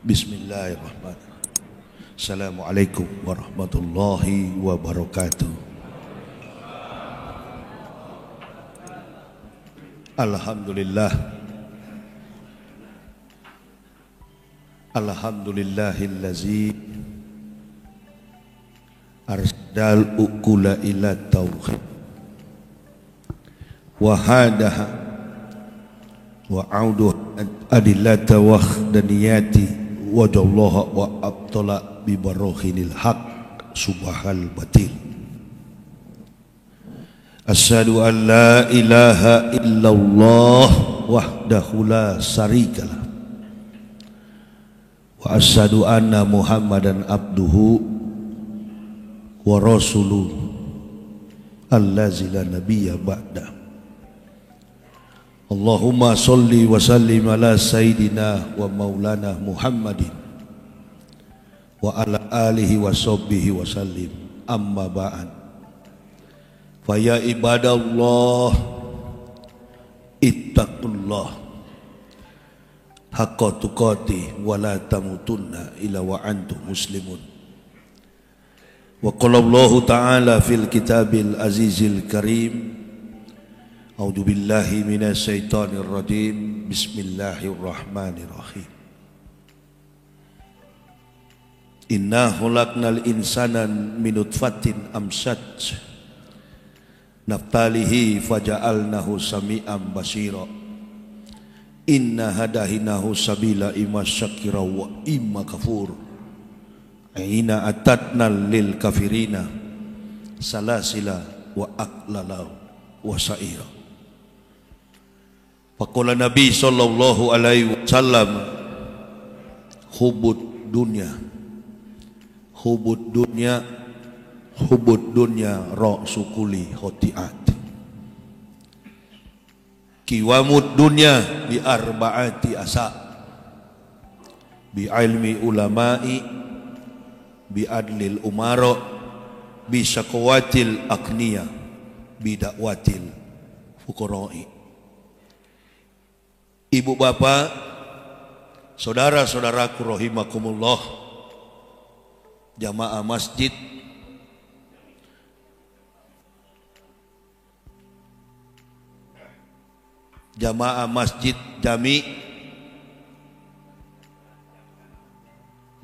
Bismillahirrahmanirrahim. Assalamualaikum warahmatullahi wabarakatuh. Alhamdulillah. Alhamdulillahillazi arsadal ukula ila tauhid wa hadaha wa auduh adillata wahdaniyati wajallaha wa abtala bibarohinil haq subahal batil. Asyhadu an la ilaha illallah wahdahu la syarikalah wa asyhadu anna muhammadan abduhu wa rasuluh allazi la nabiyya ba'da. Allahumma salli wa sallim ala sayyidina wa maulana Muhammadin wa ala alihi wa sahbihi wa sallim, amma ba'an. Fa ya ibadallah ittaqullah haqqa tuqatih wa la tamutunna illa wa antum muslimun. Wa qala Allahu ta'ala fil kitabil azizil karim, a'udzu billahi minasy syaithanir rajim, bismillahirrahmanirrahim. Inna khalaqnal insana min nutfatin amsyaj naftalihi faja'alnahu sami'an basira. Inna hadahinahu sabila imma syakira wa imma kafur. Aina atatna lil kafirina salasila wa aqlala wa sa'ira. Faqala Nabi sallallahu alaihi wasallam, hubud dunya ra'su kulli khoti'at. Kiwamud dunya bi arba'ati asa, bi ilmi ulama'i, bi adlil umara, bi syakwatil akniya, bi dakwatil fuqara'i. Ibu bapak, saudara-saudaraku rahimakumullah, jamaah masjid, jamaah masjid Jami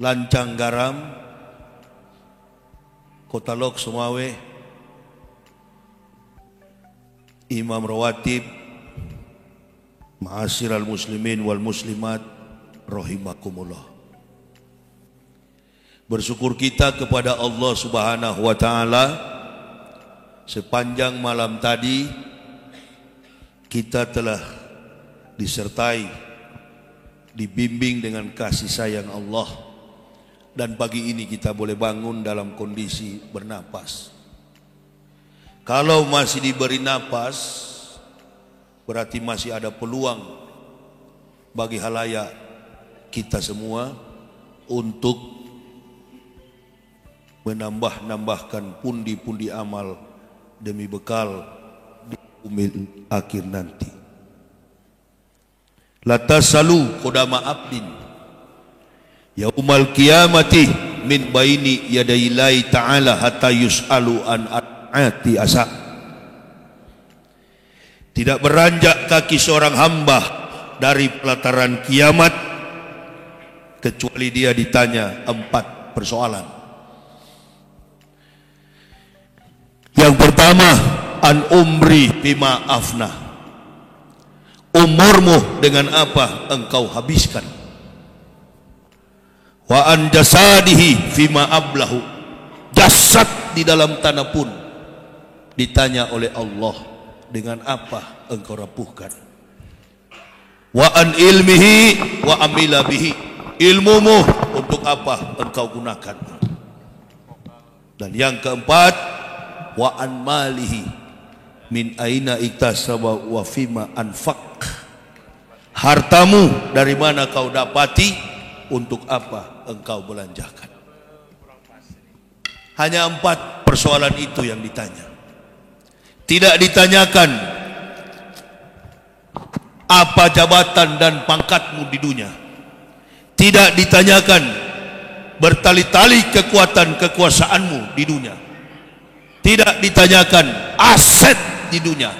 Lancang Garam, Kota Lok Sumawe, imam rawatib, ma'asyiral muslimin wal muslimat rahimakumullah. Bersyukur kita kepada Allah Subhanahu wa taala, sepanjang malam tadi kita telah disertai, dibimbing dengan kasih sayang Allah, dan pagi ini kita boleh bangun dalam kondisi bernapas. Kalau masih diberi napas, berarti masih ada peluang bagi halayak kita semua untuk menambahkan pundi-pundi amal demi bekal di umil akhir nanti. La tasalu qadama abdin yaumal qiyamati min baini yadayillahi ta'ala hatta yus'alu an ati asa. Tidak beranjak kaki seorang hamba dari pelataran kiamat kecuali dia ditanya 4 persoalan. Yang pertama, an umri bima afna, umurmu dengan apa engkau habiskan. Wa an jasadihi fima ablahu, jasad di dalam tanah pun ditanya oleh Allah, dengan apa engkau rapuhkan. Wa an ilmihi wa amila bihi, ilmumu untuk apa engkau gunakan. Dan yang keempat, wa an malihi min aina iktasaba wa fima anfaq, hartamu dari mana kau dapati, untuk apa engkau belanjakan. Hanya 4 persoalan itu yang ditanya. Tidak ditanyakan apa jabatan dan pangkatmu di dunia. Tidak ditanyakan bertali-tali kekuatan kekuasaanmu di dunia. Tidak ditanyakan aset di dunia,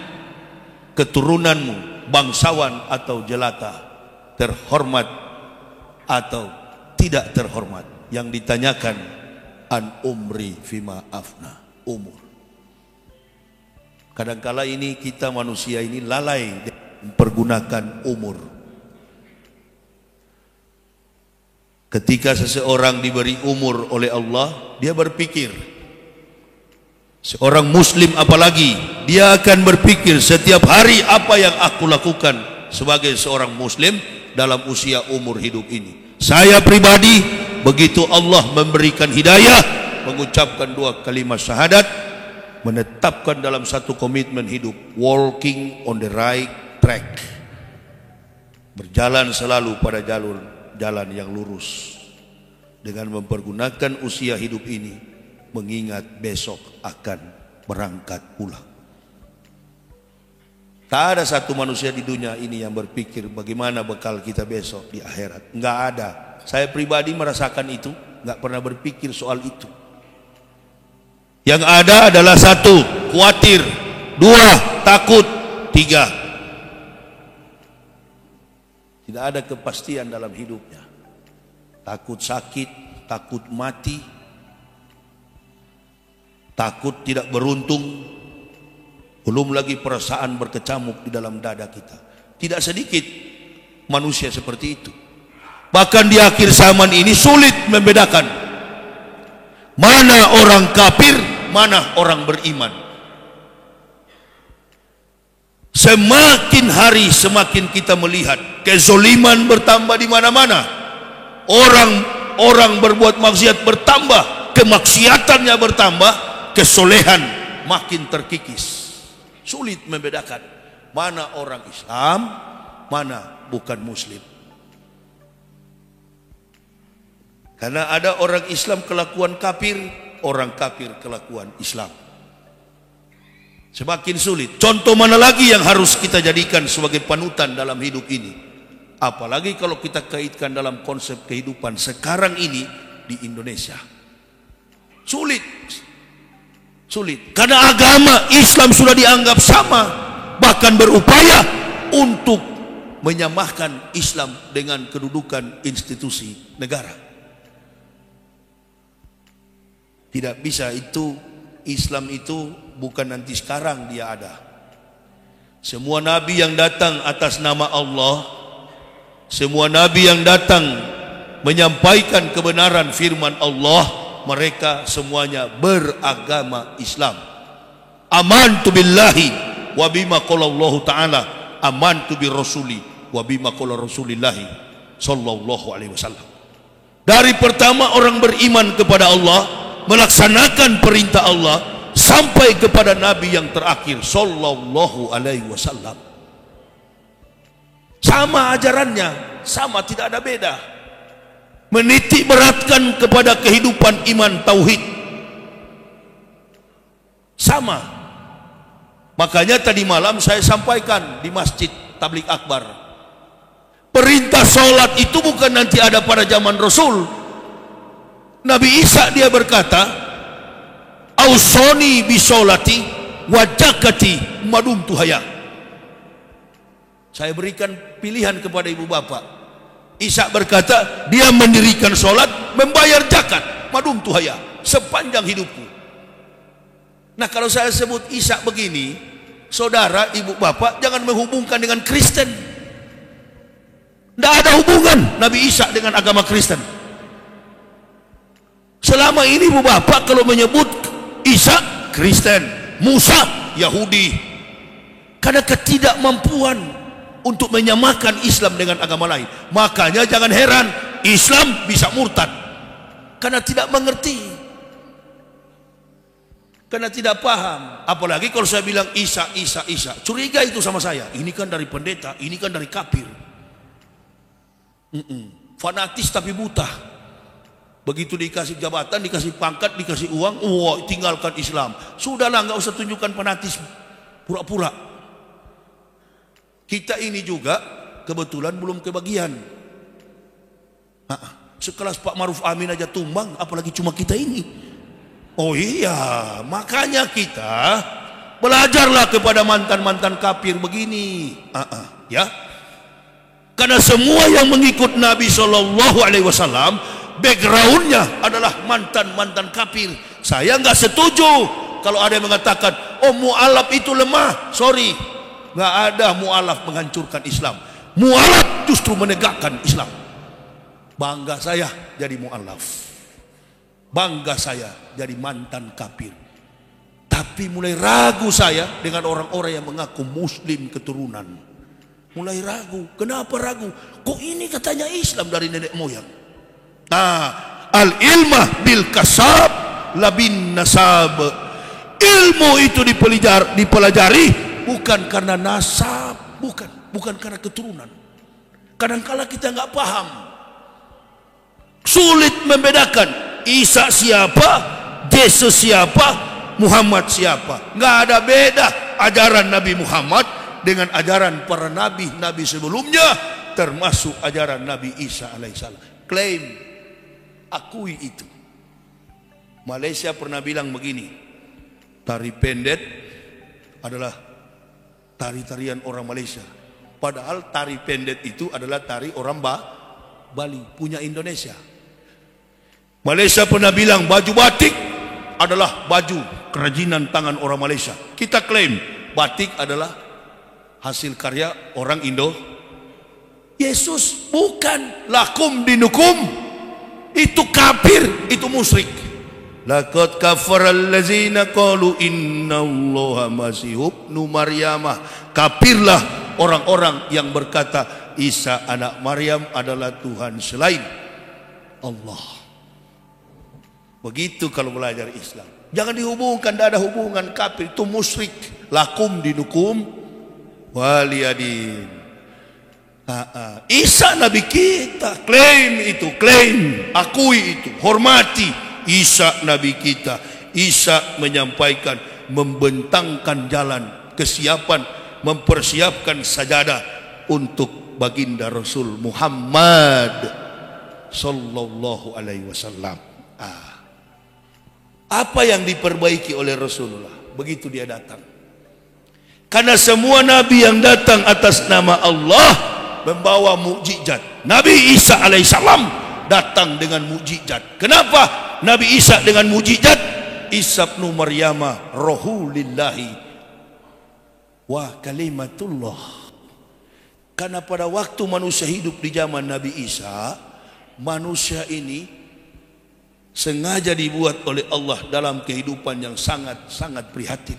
keturunanmu, bangsawan atau jelata, terhormat atau tidak terhormat. Yang ditanyakan an umri fima afna, umur. Kadangkala ini kita manusia ini lalai mempergunakan umur. Ketika seseorang diberi umur oleh Allah, dia berpikir, seorang muslim apalagi, dia akan berpikir setiap hari apa yang aku lakukan sebagai seorang muslim dalam usia umur hidup ini. Saya pribadi, begitu Allah memberikan hidayah, mengucapkan 2 kalimat syahadat, menetapkan dalam satu komitmen hidup, walking on the right track, berjalan selalu pada jalan yang lurus, dengan mempergunakan usia hidup ini mengingat besok akan berangkat pulang. Tak ada satu manusia di dunia ini yang berpikir bagaimana bekal kita besok di akhirat. Enggak ada. Saya pribadi merasakan itu, enggak pernah berpikir soal itu. Yang ada adalah 1, khawatir, 2, takut, 3, tidak ada kepastian dalam hidupnya. Takut sakit, takut mati, takut tidak beruntung, belum lagi perasaan berkecamuk di dalam dada kita. Tidak sedikit manusia seperti itu. Bahkan di akhir zaman ini sulit membedakan mana orang kafir, mana orang beriman. Semakin hari semakin kita melihat kezoliman bertambah di mana-mana. Orang berbuat maksiat bertambah, kemaksiatannya bertambah, kesolehan makin terkikis. Sulit membedakan mana orang Islam, mana bukan muslim. Karena ada orang Islam kelakuan kafir, orang kafir kelakuan Islam. Semakin sulit. Contoh mana lagi yang harus kita jadikan sebagai panutan dalam hidup ini? Apalagi kalau kita kaitkan dalam konsep kehidupan sekarang ini di Indonesia. Sulit. Karena agama Islam sudah dianggap sama, bahkan berupaya untuk menyamakan Islam dengan kedudukan institusi negara. Tidak bisa itu. Islam itu bukan nanti sekarang dia ada. Semua nabi yang datang atas nama Allah, semua nabi yang datang menyampaikan kebenaran firman Allah, mereka semuanya beragama Islam. Amantu billahi wa bima qala Allah taala, amantu bi rasuli wa bima qala rasulillahi sallallahu alaihi wasallam. Dari pertama orang beriman kepada Allah, melaksanakan perintah Allah, sampai kepada Nabi yang terakhir sallallahu alaihi wasallam. Sama ajarannya, sama, tidak ada beda. Menitik beratkan kepada kehidupan iman tauhid. Sama. Makanya tadi malam saya sampaikan di Masjid Tabligh Akbar, perintah sholat itu bukan nanti ada pada zaman Rasul. Nabi Isa dia berkata, "Ausoni bisolati wa zakati madumtu haya." Saya berikan pilihan kepada ibu bapak. Isa berkata, dia mendirikan sholat, membayar zakat madumtu haya, sepanjang hidupku. Nah, kalau saya sebut Isa begini, saudara, ibu bapak jangan menghubungkan dengan Kristen. Tidak ada hubungan Nabi Isa dengan agama Kristen. Selama ini ibu bapak kalau menyebut Isa Kristen, Musa Yahudi, karena ketidakmampuan untuk menyamakan Islam dengan agama lain. Makanya jangan heran Islam bisa murtad, karena tidak mengerti, karena tidak paham. Apalagi kalau saya bilang Isa, curiga itu sama saya. Ini kan dari pendeta, ini kan dari kafir. Fanatis tapi buta. Begitu dikasih jabatan, dikasih pangkat, dikasih uang, tinggalkan Islam. Sudahlah, nggak usah tunjukkan fanatisme, pura-pura. Kita ini juga kebetulan belum kebagian. Sekelas Pak Maruf Amin aja tumbang, apalagi cuma kita ini. Oh iya, makanya kita belajarlah kepada mantan-mantan kafir begini. Ya. Karena semua yang mengikut Nabi Shallallahu Alaihi Wasallam backgroundnya adalah mantan-mantan kafir. Saya nggak setuju kalau ada yang mengatakan, oh mu'alaf itu lemah. Sorry, nggak ada mu'alaf menghancurkan Islam. Mu'alaf justru menegakkan Islam. Bangga saya jadi mu'alaf. Bangga saya jadi mantan kafir. Tapi mulai ragu saya dengan orang-orang yang mengaku muslim keturunan. Mulai ragu. Kenapa ragu? Kok ini katanya Islam dari nenek moyang? Nah, al-ilmah bil kasab labin nasab. Ilmu itu dipelajari bukan karena nasab, bukan karena keturunan. Kadang-kala kita nggak paham. Sulit membedakan Isa siapa, Yesus siapa, Muhammad siapa. Nggak ada beda ajaran Nabi Muhammad dengan ajaran para nabi sebelumnya, termasuk ajaran Nabi Isa alaihissalam. Klaim, akui itu. Malaysia pernah bilang begini, tari pendek adalah tari-tarian orang Malaysia. Padahal tari pendek itu adalah tari orang Bali, punya Indonesia. Malaysia pernah bilang baju batik adalah baju kerajinan tangan orang Malaysia. Kita klaim batik adalah hasil karya orang Indo. Yesus bukan. Lakum dinukum, itu kafir, itu musyrik. Laqad kafaral ladzina qalu innallaha masih ibnu maryamah. Kafirlah orang-orang yang berkata Isa anak Maryam adalah Tuhan selain Allah. Begitu kalau belajar Islam. Jangan dihubungkan, tidak ada hubungan. Kafir itu musyrik. Lakum dinukum waliyadin. Isa Nabi kita, klaim itu, klaim, akui itu, hormati Isa Nabi kita. Isa menyampaikan, membentangkan jalan, kesiapan, mempersiapkan sajadah untuk baginda Rasul Muhammad sallallahu alaihi wasallam. Apa yang diperbaiki oleh Rasulullah begitu dia datang? Karena semua nabi yang datang atas nama Allah membawa mukjizat. Nabi Isa alaihissalam datang dengan mukjizat. Kenapa Nabi Isa dengan mukjizat? Isa ibnu Maryamah rohulillahi wa kalimatullah. Karena pada waktu manusia hidup di zaman Nabi Isa, manusia ini sengaja dibuat oleh Allah dalam kehidupan yang sangat-sangat prihatin.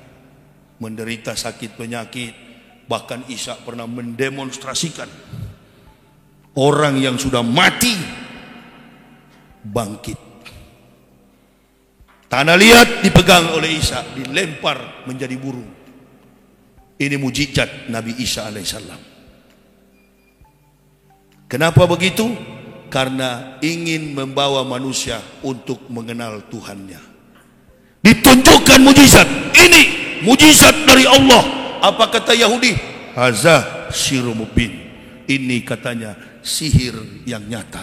Menderita sakit penyakit. Bahkan Isa pernah mendemonstrasikan orang yang sudah mati bangkit. Tanah liat dipegang oleh Isa, dilempar menjadi burung. Ini mujizat Nabi Isa alaihissalam. Kenapa begitu? Karena ingin membawa manusia untuk mengenal Tuhannya. Ditunjukkan mujizat. Ini mujizat dari Allah. Apa kata Yahudi? Haza syirum mubin. Ini katanya sihir yang nyata.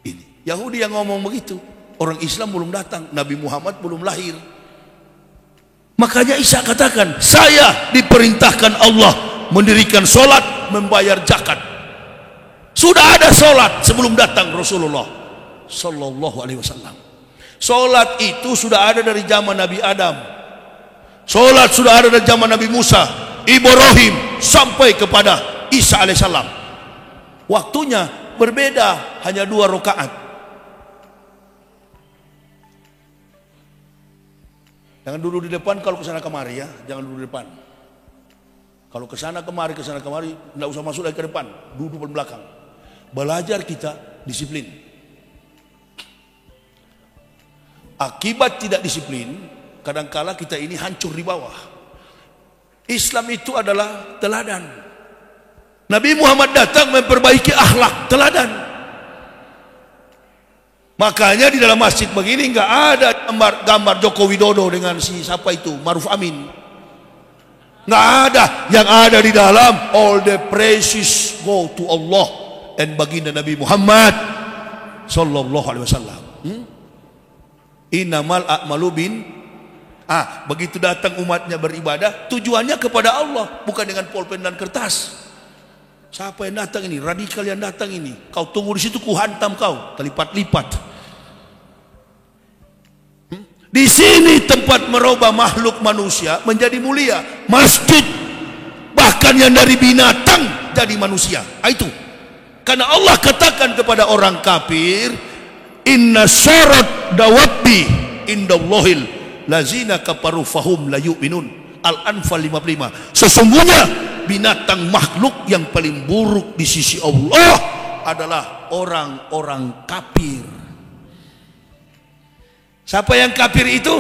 Ini Yahudi yang ngomong begitu. Orang Islam belum datang, Nabi Muhammad belum lahir. Makanya Isa katakan, saya diperintahkan Allah mendirikan solat, membayar zakat. Sudah ada solat sebelum datang Rasulullah sallallahu alaihi wasallam. Solat itu sudah ada dari zaman Nabi Adam. Solat sudah ada dari zaman Nabi Musa, Ibrahim, sampai kepada Isa alaihissalam. Waktunya berbeda, hanya 2 rakaat. Jangan duduk di depan kalau kesana kemari ya, jangan duduk di depan. Kalau kesana kemari, tidak usah masuk lagi ke depan, duduk di belakang. Belajar kita disiplin. Akibat tidak disiplin, kadangkala kita ini hancur di bawah. Islam itu adalah teladan. Nabi Muhammad datang memperbaiki akhlak, teladan. Makanya di dalam masjid begini nggak ada gambar Joko Widodo dengan si siapa itu, Maruf Amin. Nggak ada. Yang ada di dalam, all the praises go to Allah. dan baginda Nabi Muhammad sallallahu alaihi wasallam. Innamal a'malu bin begitu datang umatnya beribadah, tujuannya kepada Allah, bukan dengan pulpen dan kertas. Siapa yang datang ini? Radikal yang datang ini. Kau tunggu di situ, ku hantam kau, terlipat-lipat. Di sini tempat merubah makhluk manusia menjadi mulia, masjid. Bahkan yang dari binatang jadi manusia. Itu. Karena Allah katakan kepada orang kafir, inna syarat dawabbi indallahil lazina kafaru fahum la yu'minun. Al-Anfal 55. Sesungguhnya binatang makhluk yang paling buruk di sisi Allah adalah orang-orang kafir. Siapa yang kafir itu?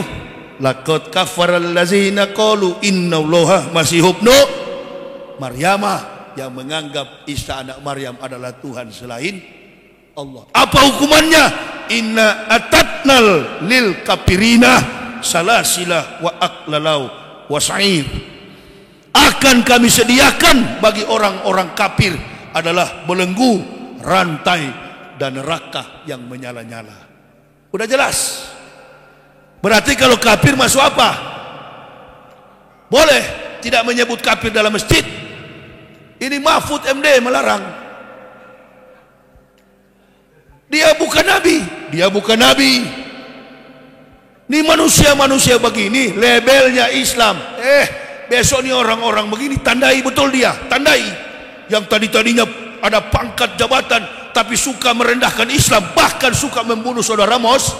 Laqad kafaral lazina qalu innallaha masih ibnu Maryamah, yang menganggap Isa anak Maryam adalah Tuhan selain Allah. Apa hukumannya? Inna atatnal lil kafirina salasilah wa aqlalau wasa'ir. Akan kami sediakan bagi orang-orang kafir adalah belenggu, rantai, dan neraka yang menyala-nyala. Udah jelas. Berarti kalau kafir masuk apa? Boleh tidak menyebut kafir dalam masjid. Ini Mahfud MD melarang. Dia bukan nabi. Dia bukan nabi. Ini manusia-manusia begini, labelnya Islam. Besok nih orang-orang begini, tandai betul dia, tandai. Yang tadinya ada pangkat jabatan, tapi suka merendahkan Islam, bahkan suka membunuh saudara Mos,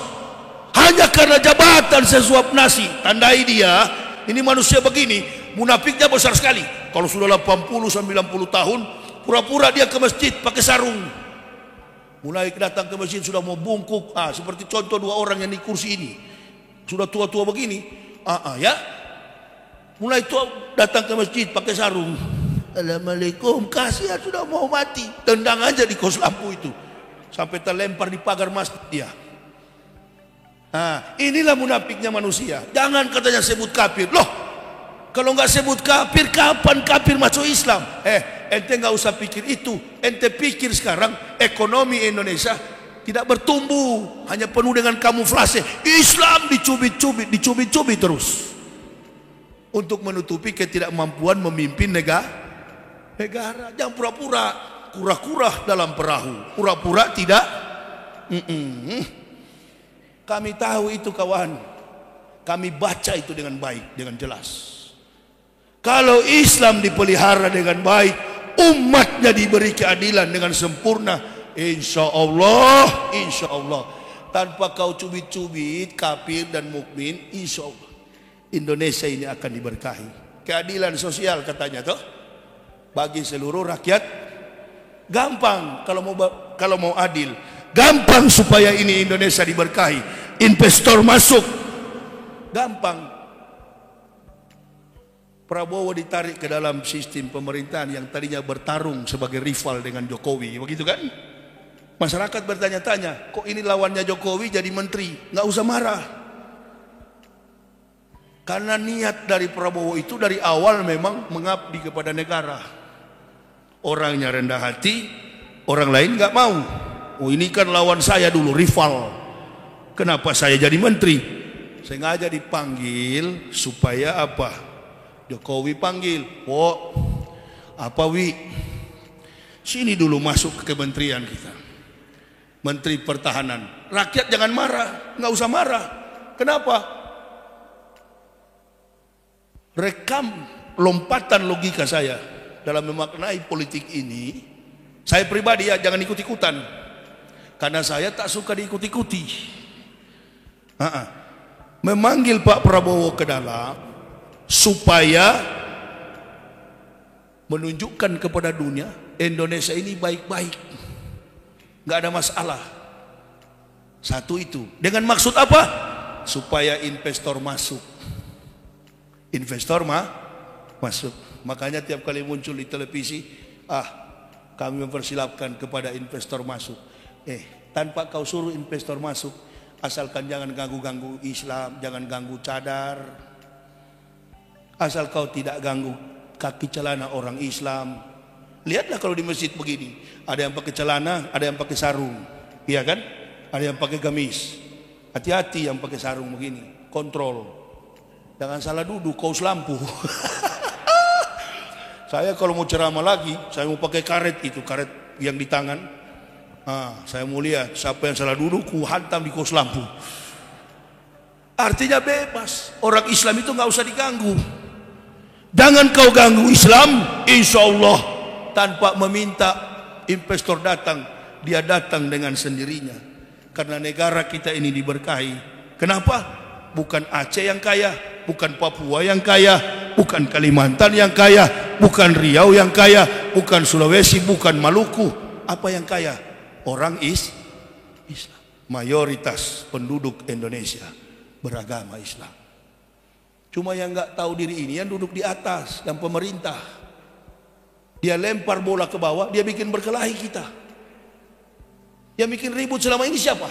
hanya karena jabatan sesuap nasi. Tandai dia, ini manusia begini, munafiknya besar sekali. Kalau sudah 80-90 tahun, pura-pura dia ke masjid pakai sarung. Mulai datang ke masjid sudah mau bungkuk, seperti contoh dua orang yang di kursi ini. Sudah tua-tua begini, ya. Mulai tua datang ke masjid pakai sarung. Assalamualaikum, kasihan sudah mau mati. Tendang aja di kos lampu itu, sampai terlempar di pagar masjid dia. Inilah munafiknya manusia. Jangan katanya sebut kafir. Loh, kalau nggak sebut kafir, kapan kafir masuk Islam? Ente nggak usah pikir itu. Ente pikir sekarang ekonomi Indonesia tidak bertumbuh, hanya penuh dengan kamuflase. Islam dicubit-cubit terus untuk menutupi ketidakmampuan memimpin negara. Jangan pura-pura kura-kura dalam perahu, pura-pura tidak. Kami tahu itu kawan. Kami baca itu dengan baik, dengan jelas. Kalau Islam dipelihara dengan baik, umatnya diberi keadilan dengan sempurna, insya Allah, tanpa kau cubit-cubit kafir dan mukmin, insya Allah Indonesia ini akan diberkahi. Keadilan sosial katanya toh, bagi seluruh rakyat. Gampang kalau mau adil, gampang supaya ini Indonesia diberkahi. Investor masuk, gampang. Prabowo ditarik ke dalam sistem pemerintahan yang tadinya bertarung sebagai rival dengan Jokowi, begitu kan? Masyarakat bertanya-tanya, kok ini lawannya Jokowi jadi menteri? Nggak usah marah. Karena niat dari Prabowo itu dari awal memang mengabdi kepada negara. Orangnya rendah hati, orang lain nggak mau. Oh, ini kan lawan saya dulu, rival. Kenapa saya jadi menteri? Sengaja dipanggil supaya apa? Jokowi panggil, apa Wi? Sini dulu masuk ke kementerian kita, Menteri Pertahanan. Rakyat jangan marah, nggak usah marah. Kenapa? Rekam lompatan logika saya dalam memaknai politik ini. Saya pribadi ya jangan ikut-ikutan, karena saya tak suka diikut-ikuti. Memanggil Pak Prabowo ke dalam supaya menunjukkan kepada dunia Indonesia ini baik-baik, nggak ada masalah. Satu itu. Dengan maksud apa? Supaya investor masuk. Investor masuk. Makanya tiap kali muncul di televisi, kami mempersilahkan kepada investor masuk. Tanpa kau suruh investor masuk, asalkan jangan ganggu-ganggu Islam, jangan ganggu cadar. Asal kau tidak ganggu kaki celana orang Islam, Lihatlah kalau di masjid begini, ada yang pakai celana, ada yang pakai sarung, iya kan? Ada yang pakai gamis. Hati-hati yang pakai sarung begini, kontrol. Jangan salah duduk, kaos lampu. Saya kalau mau ceramah lagi, saya mau pakai karet itu, karet yang di tangan. Saya mau lihat siapa yang salah duduk, ku hantam di kaos lampu. Artinya bebas. Orang Islam itu nggak usah diganggu. Jangan kau ganggu Islam, insya Allah tanpa meminta investor datang, dia datang dengan sendirinya. Karena negara kita ini diberkahi. Kenapa? Bukan Aceh yang kaya, bukan Papua yang kaya, bukan Kalimantan yang kaya, bukan Riau yang kaya, bukan Sulawesi, bukan Maluku. Apa yang kaya? Orang Islam. Mayoritas penduduk Indonesia beragama Islam. Cuma yang nggak tahu diri ini yang duduk di atas, yang pemerintah. Dia lempar bola ke bawah, dia bikin berkelahi kita. Yang bikin ribut selama ini siapa?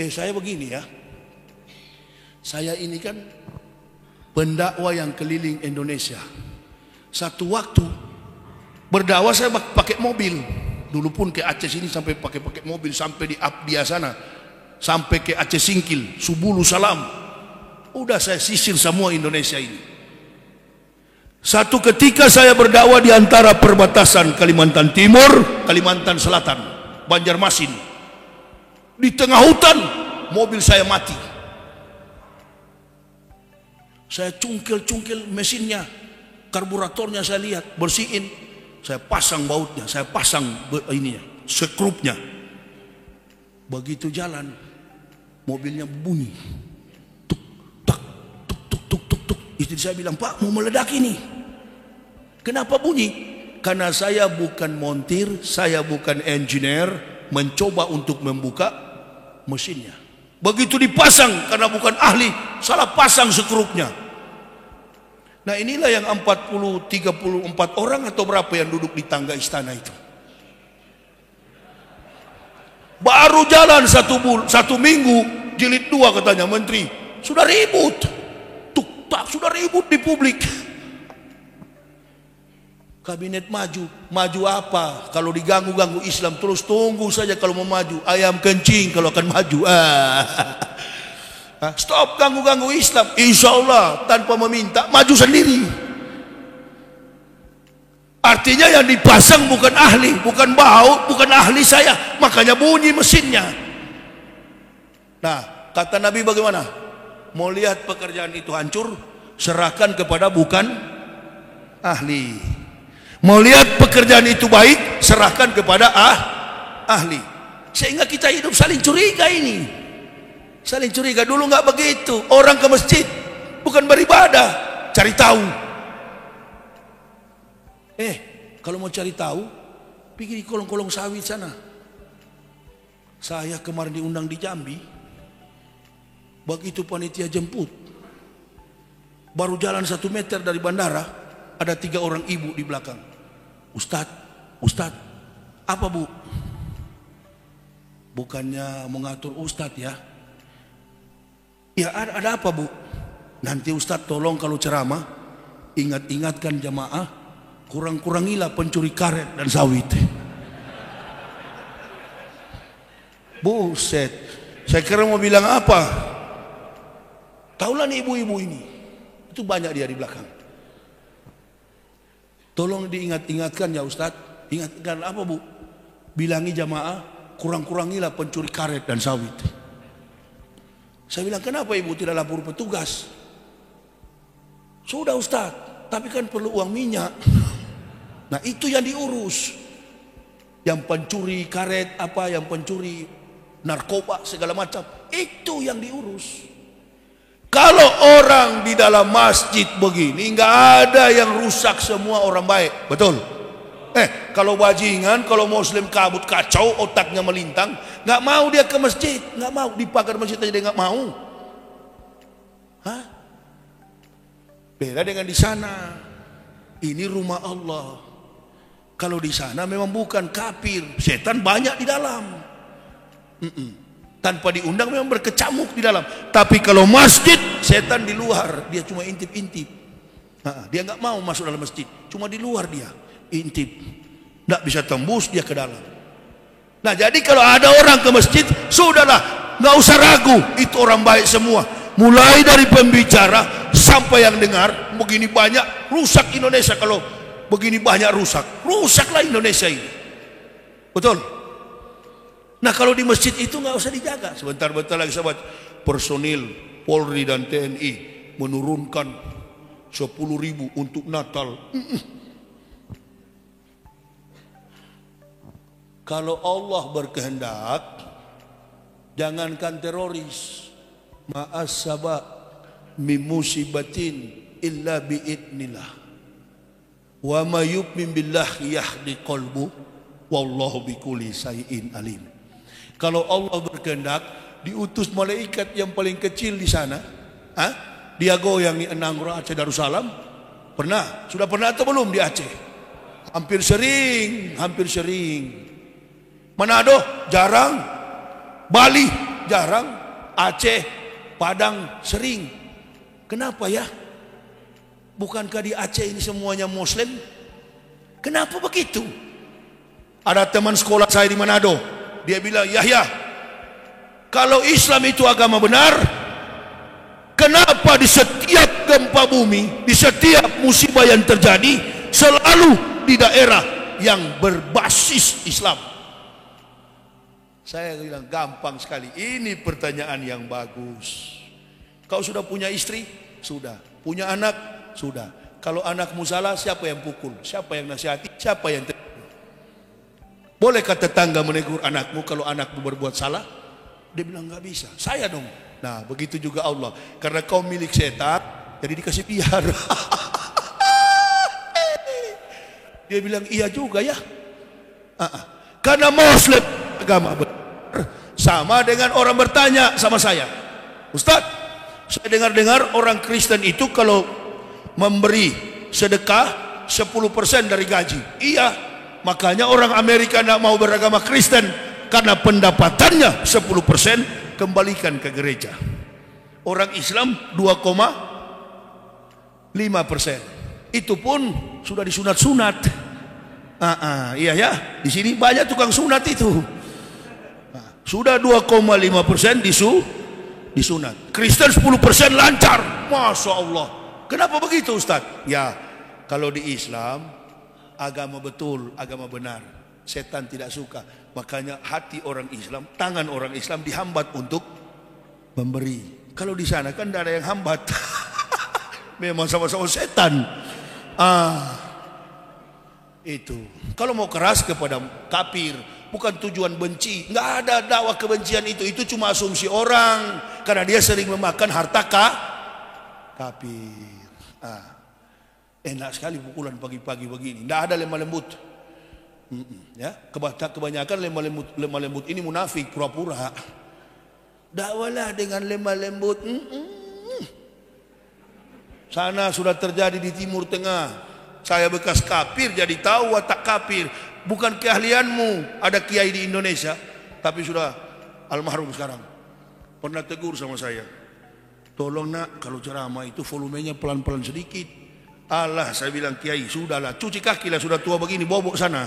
Saya begini ya. Saya ini kan pendakwah yang keliling Indonesia. Satu waktu berdakwah saya pakai mobil. Dulu pun ke Aceh sini sampai pakai mobil sampai di Abdia sana, sampai ke Aceh Singkil, Subulu Salam. Udah saya sisir semua Indonesia ini. Satu ketika saya berdakwah di antara perbatasan Kalimantan Timur, Kalimantan Selatan, Banjarmasin. Di tengah hutan, mobil saya mati. Saya cungkil-cungkil mesinnya, karburatornya saya lihat, bersihin. Saya pasang bautnya, saya pasang ininya, sekrupnya. Begitu jalan, mobilnya bunyi. Tuk, tak, tuk, tuk, tuk, tuk, tuk. Istri saya bilang, Pak, mau meledak ini. Kenapa bunyi? Karena saya bukan montir, saya bukan engineer, mencoba untuk membuka mesinnya. Begitu dipasang, karena bukan ahli, salah pasang sekrupnya. Nah inilah yang 34 orang atau berapa yang duduk di tangga istana itu. Baru jalan satu minggu, jilid 2 katanya menteri. Sudah ribut. Tuk tak, sudah ribut di publik. Kabinet maju. Maju apa? Kalau diganggu-ganggu Islam terus tunggu saja kalau mau maju. Ayam kencing kalau akan maju. Stop ganggu-ganggu Islam. Insya Allah tanpa meminta maju sendiri. Artinya yang dipasang bukan ahli, bukan baut, bukan ahli saya. Makanya bunyi mesinnya. Nah kata Nabi bagaimana? Mau lihat pekerjaan itu hancur, serahkan kepada bukan ahli. Mau lihat pekerjaan itu baik, serahkan kepada ahli. Sehingga kita hidup saling curiga ini. Saling curiga. Dulu nggak begitu. Orang ke masjid bukan beribadah, cari tahu. Kalau mau cari tahu, pergi di kolong-kolong sawit sana. Saya kemarin diundang di Jambi. Begitu panitia jemput, baru jalan 1 meter dari bandara, ada 3 orang ibu di belakang. Ustadz, apa bu? Bukannya mengatur Ustadz ya? Ya ada apa bu? Nanti Ustadz tolong kalau ceramah ingat-ingatkan jamaah, kurang-kurangilah pencuri karet dan sawit. Buset, saya kira mau bilang apa? Taulah nih ibu-ibu ini, itu banyak dia di belakang. Tolong diingat-ingatkan ya Ustadz. Ingatkan apa bu? Bilangi jamaah, kurang-kurangilah pencuri karet dan sawit. Saya bilang, kenapa ibu tidak lapor petugas? Sudah Ustadz, tapi kan perlu uang minyak. Nah itu yang diurus. Yang pencuri karet, yang pencuri narkoba segala macam, itu yang diurus. Kalau orang di dalam masjid begini, nggak ada yang rusak, semua orang baik, betul? Kalau bajingan, kalau muslim kabut kacau, otaknya melintang, nggak mau dia ke masjid, nggak mau di pagar masjid aja dia nggak mau. Beda dengan di sana. Ini rumah Allah. Kalau di sana memang bukan kafir, setan banyak di dalam. Tanpa diundang memang berkecamuk di dalam. Tapi kalau masjid, setan di luar, dia cuma intip-intip. Dia nggak mau masuk dalam masjid, cuma di luar dia. intip, tidak bisa tembus dia ke dalam. Nah, jadi kalau ada orang ke masjid, sudahlah, nggak usah ragu, itu orang baik semua. Mulai dari pembicara sampai yang dengar. Begini banyak rusak Indonesia, kalau begini banyak rusaklah Indonesia ini. Betul. Nah, kalau di masjid itu nggak usah dijaga. Sebentar-bentar lagi sahabat, personil Polri dan TNI menurunkan 10.000 untuk Natal. Kalau Allah berkehendak, jangankan teroris, ma'asaba min musibatin illa biidnillah, wa ma yu'min billahi yahdi qalbu, wallahu bikulli syai'in alim. Kalau Allah berkehendak, diutus malaikat yang paling kecil di sana, dia goyang di Anangro Aceh Darussalam. Pernah? Sudah pernah atau belum di Aceh? Hampir sering. Manado jarang, Bali jarang, Aceh, Padang sering. Kenapa ya? Bukankah di Aceh ini semuanya Muslim? Kenapa begitu? Ada teman sekolah saya di Manado, dia bilang, Yahya, kalau Islam itu agama benar, kenapa di setiap gempa bumi, di setiap musibah yang terjadi, selalu di daerah yang berbasis Islam? Saya bilang, gampang sekali. Ini pertanyaan yang bagus. Kau sudah punya istri? Sudah. Punya anak? Sudah. Kalau anakmu salah, siapa yang pukul? Siapa yang nasihati? Siapa yang tegur? Bolehkah tetangga menegur anakmu kalau anakmu berbuat salah? Dia bilang, nggak bisa. Saya dong. Nah, begitu juga Allah. Karena kau milik setan, jadi dikasih piar. Dia bilang, iya juga ya. Karena Muslim agama benar. Sama dengan orang bertanya sama saya, Ustaz, saya dengar-dengar orang Kristen itu kalau memberi sedekah 10% dari gaji. Iya, makanya orang Amerika tidak mau beragama Kristen, karena pendapatannya 10% kembalikan ke gereja. Orang Islam 2,5%. Itu pun sudah disunat-sunat. Iya ya, di sini banyak tukang sunat itu. Sudah 2,5% disunat. Kristen 10% lancar. Masya Allah. Kenapa begitu Ustaz? Ya, kalau di Islam agama betul, agama benar, setan tidak suka. Makanya hati orang Islam, tangan orang Islam dihambat untuk memberi. Kalau di sana kan tidak ada yang hambat. Memang sama-sama setan. Itu. Kalau mau keras kepada kafir, bukan tujuan benci. Nggak ada dakwah kebencian itu. Itu cuma asumsi orang, karena dia sering memakan harta kafir. Enak sekali pukulan pagi-pagi begini. Nggak ada lemah lembut. Ya, kebanyakan lemah lembut ini munafik, pura-pura. Dakwalah dengan lemah lembut. Sana sudah terjadi di Timur Tengah. Saya bekas kafir jadi tahu watak kafir. Bukan keahlianmu. Ada kiai di Indonesia, tapi sudah almarhum sekarang, pernah tegur sama saya, tolong nak, kalau ceramah itu volumenya pelan-pelan sedikit. Allah, saya bilang, kiai sudahlah, cuci kaki lah, sudah tua begini, bobok sana.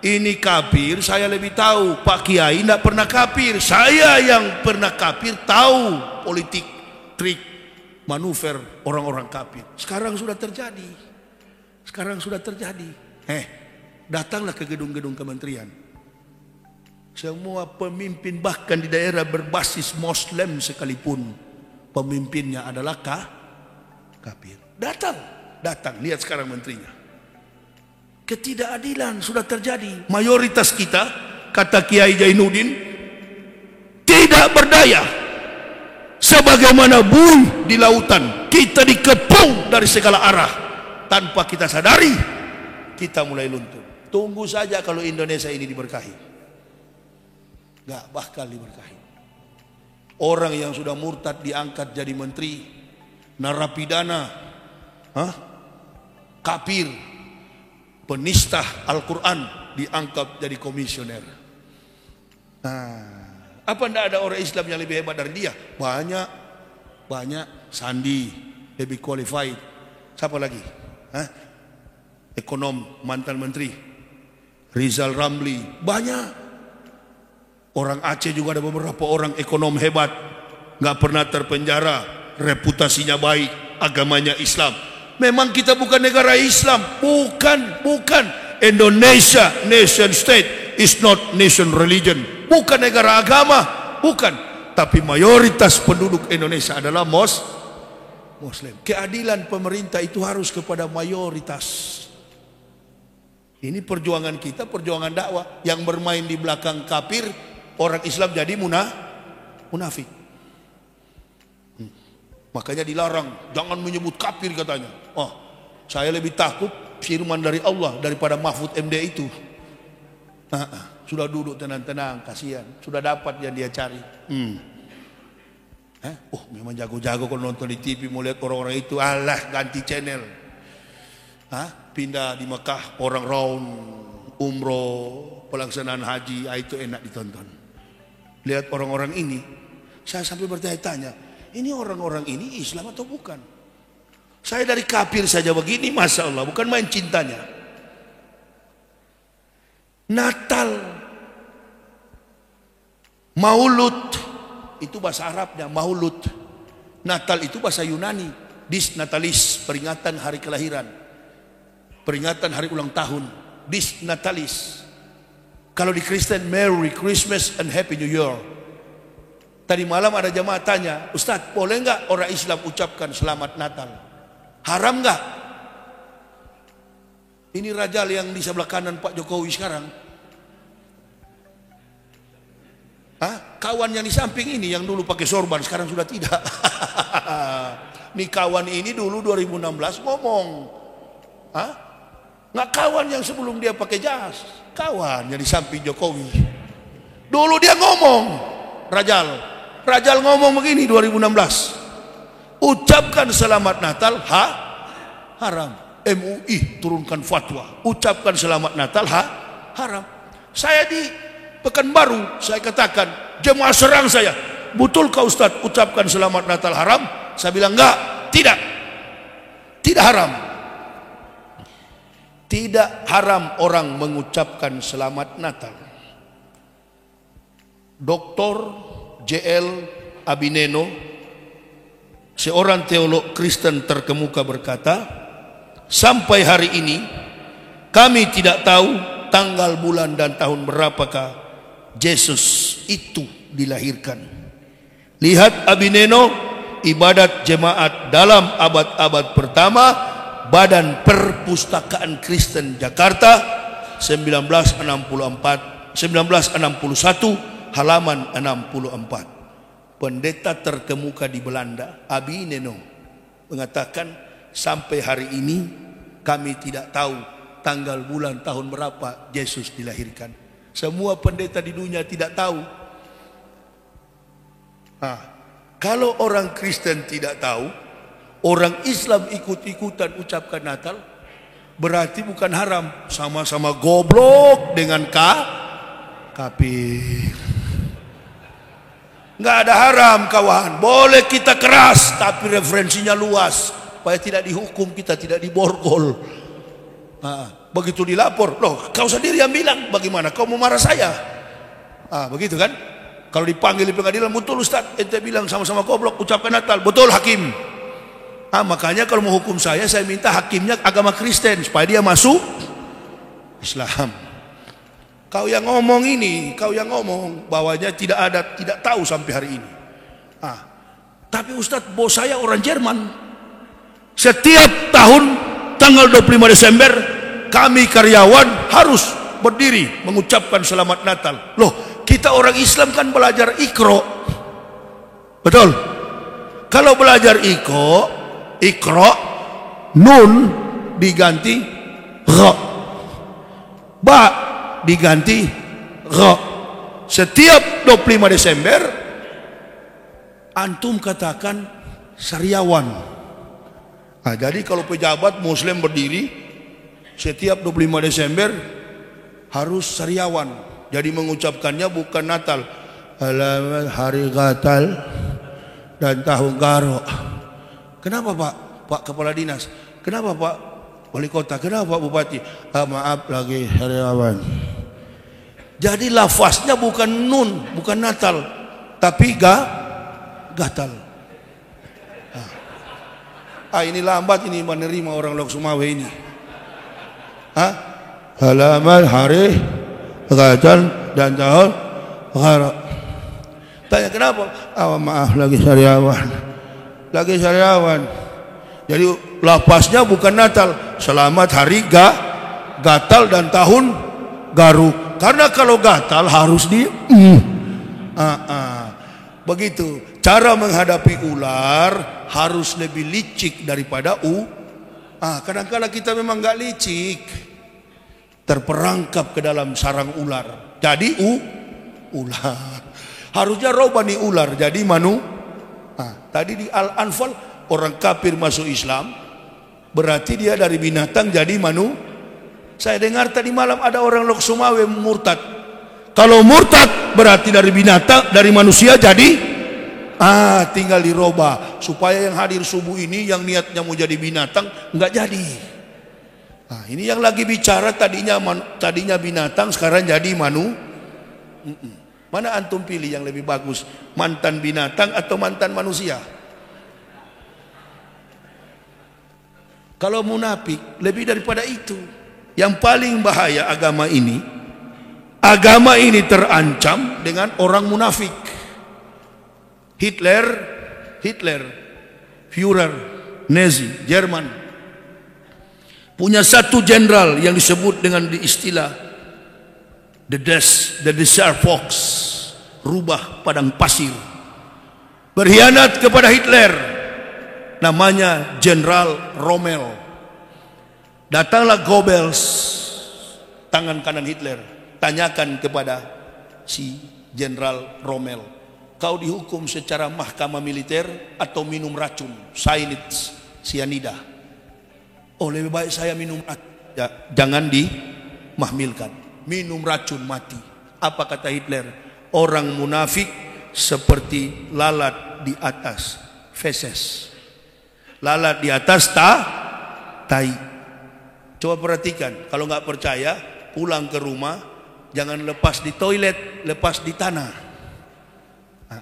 Ini kafir, saya lebih tahu. Pak kiai tidak pernah kafir. Saya yang pernah kafir, tahu politik, trik, manuver orang-orang kafir. Sekarang sudah terjadi. Datanglah ke gedung-gedung kementerian. Semua pemimpin, bahkan di daerah berbasis Muslim sekalipun, pemimpinnya adalah kafir. Datang, lihat sekarang menterinya. Ketidakadilan sudah terjadi. Mayoritas kita, kata Kiai Jainuddin, tidak berdaya. Sebagaimana buih di lautan, kita dikepung dari segala arah. Tanpa kita sadari, kita mulai luntur. Tunggu saja kalau Indonesia ini diberkahi. Gak bakal diberkahi. Orang yang sudah murtad diangkat jadi menteri, narapidana, kafir, penista Al-Quran diangkat jadi komisioner. Apa tidak ada orang Islam yang lebih hebat dari dia? Banyak. Sandi lebih qualified. Siapa lagi? ekonom, mantan menteri, Rizal Ramli, banyak. Orang Aceh juga ada beberapa orang ekonom hebat, nggak pernah terpenjara, reputasinya baik, agamanya Islam. Memang kita bukan negara Islam, bukan. Indonesia nation state is not nation religion, bukan negara agama, bukan. Tapi mayoritas penduduk Indonesia adalah Muslim. Keadilan pemerintah itu harus kepada mayoritas. Ini perjuangan kita, perjuangan dakwah. Yang bermain di belakang kafir, orang Islam jadi munafik. Makanya dilarang, jangan menyebut kafir katanya. Oh, saya lebih takut firman dari Allah daripada Mahfud MD itu. Sudah duduk tenang-tenang, kasihan. Sudah dapat yang dia cari. Memang jago-jago kalau nonton di TV, mau lihat orang-orang itu, alah ganti channel. Pindah di Mekah, orang round, umroh, pelaksanaan haji, itu enak ditonton. Lihat orang-orang ini, saya sampai bertanya-tanya, ini orang-orang ini Islam atau bukan? Saya dari kafir saja begini, Masya Allah, bukan main cintanya. Natal, Maulud, itu bahasa Arabnya, Maulud. Natal itu bahasa Yunani, Dis Natalis, peringatan hari kelahiran, peringatan hari ulang tahun, Dis Natalis. Kalau di Kristen, Merry Christmas and Happy New Year. Tadi malam ada jamaah tanya, Ustadz, boleh nggak orang Islam ucapkan selamat Natal? Haram nggak? Ini rajal yang di sebelah kanan Pak Jokowi sekarang. Kawan yang di samping ini yang dulu pakai sorban sekarang sudah tidak. Nih kawan ini dulu 2016 ngomong. Nggak kawan yang sebelum dia pakai jas. Kawan yang di samping Jokowi. Dulu dia ngomong. Rajal ngomong begini 2016. Ucapkan selamat Natal haram. MUI turunkan fatwa, ucapkan selamat Natal haram. Saya di Pekanbaru, saya katakan, jemaah serang saya, betulkah Ustaz ucapkan selamat Natal haram? Saya bilang enggak, tidak haram. Tidak haram orang mengucapkan selamat Natal. Dr. J.L. Abineno, seorang teolog Kristen terkemuka, berkata, sampai hari ini kami tidak tahu tanggal, bulan, dan tahun berapakah Yesus itu dilahirkan. Lihat Abineno, ibadat jemaat dalam abad-abad pertama, Badan Perpustakaan Kristen Jakarta, 1961, halaman 64. Pendeta terkemuka di Belanda, Abineno, mengatakan sampai hari ini kami tidak tahu tanggal, bulan, tahun berapa Yesus dilahirkan. Semua pendeta di dunia tidak tahu. Kalau orang Kristen tidak tahu, orang Islam ikut-ikutan ucapkan Natal, berarti bukan haram. Sama-sama goblok dengan kafir. Nggak ada haram kawan, boleh kita keras, tapi referensinya luas, supaya tidak dihukum, kita tidak diborgol. Begitu dilapor, loh kau sendiri yang bilang, bagaimana kau mau marah saya? Begitu kan? Kalau dipanggil di pengadilan, betul Ustaz, ente bilang sama-sama goblok, ucapkan Natal, betul hakim. Makanya kalau mau hukum saya minta hakimnya agama Kristen, supaya dia masuk Islam. Kau yang ngomong ini, kau yang ngomong bahwanya tidak tahu sampai hari ini. Tapi Ustadz, bos saya orang Jerman. Setiap tahun tanggal 25 Desember kami karyawan harus berdiri mengucapkan selamat Natal. Loh, kita orang Islam kan belajar Iqra. Betul? Kalau belajar Iqra, nun diganti ra, ba diganti ra. Setiap 25 Desember antum katakan sariawan. Jadi kalau pejabat Muslim berdiri setiap 25 Desember harus sariawan. Jadi mengucapkannya bukan Natal, alamat hari Natal dan tahun Garo. Kenapa Pak Kepala Dinas? Kenapa Pak wali kota. Kenapa Bupati? Maaf lagi karyawan. Jadi lafaznya bukan nun, bukan Natal, tapi gatal. Ini lambat ini menerima orang Lok Sumawe ini. Halaman hari gatal dan tahun harap. Tanya kenapa? Maaf lagi karyawan. Lagi karyawan. Jadi lafaznya bukan Natal. Selamat hari gatal dan tahun garu. Karena kalau gatal harus di begitu. Cara menghadapi ular harus lebih licik daripada kadang-kadang kita memang nggak licik, terperangkap ke dalam sarang ular. Jadi ular. Harusnya robani ular jadi tadi di Al-Anfal orang kafir masuk Islam, berarti dia dari binatang jadi Saya dengar tadi malam ada orang Lok Sumawe murtad. Kalau murtad berarti dari binatang, dari manusia jadi tinggal dirubah supaya yang hadir subuh ini yang niatnya mau jadi binatang nggak jadi. Ini yang lagi bicara tadinya binatang sekarang jadi Mana antum pilih yang lebih bagus? Mantan binatang atau mantan manusia? Kalau munafik lebih daripada itu. Yang paling bahaya agama ini terancam dengan orang munafik. Hitler, Führer, Nazi, Jerman punya satu jenderal yang disebut dengan istilah The Desert Fox, rubah padang pasir. Berkhianat kepada Hitler, namanya Jenderal Rommel. Datanglah Goebbels, tangan kanan Hitler, tanyakan kepada si Jenderal Rommel, kau dihukum secara mahkamah militer atau minum racun cyanida? Oh, lebih baik saya minum racun. Jangan dimahmilkan. Minum racun mati. Apa kata Hitler? Orang munafik seperti lalat di atas feses. Lalat di atas tai. Coba perhatikan. Kalau nggak percaya, pulang ke rumah, jangan lepas di toilet, lepas di tanah.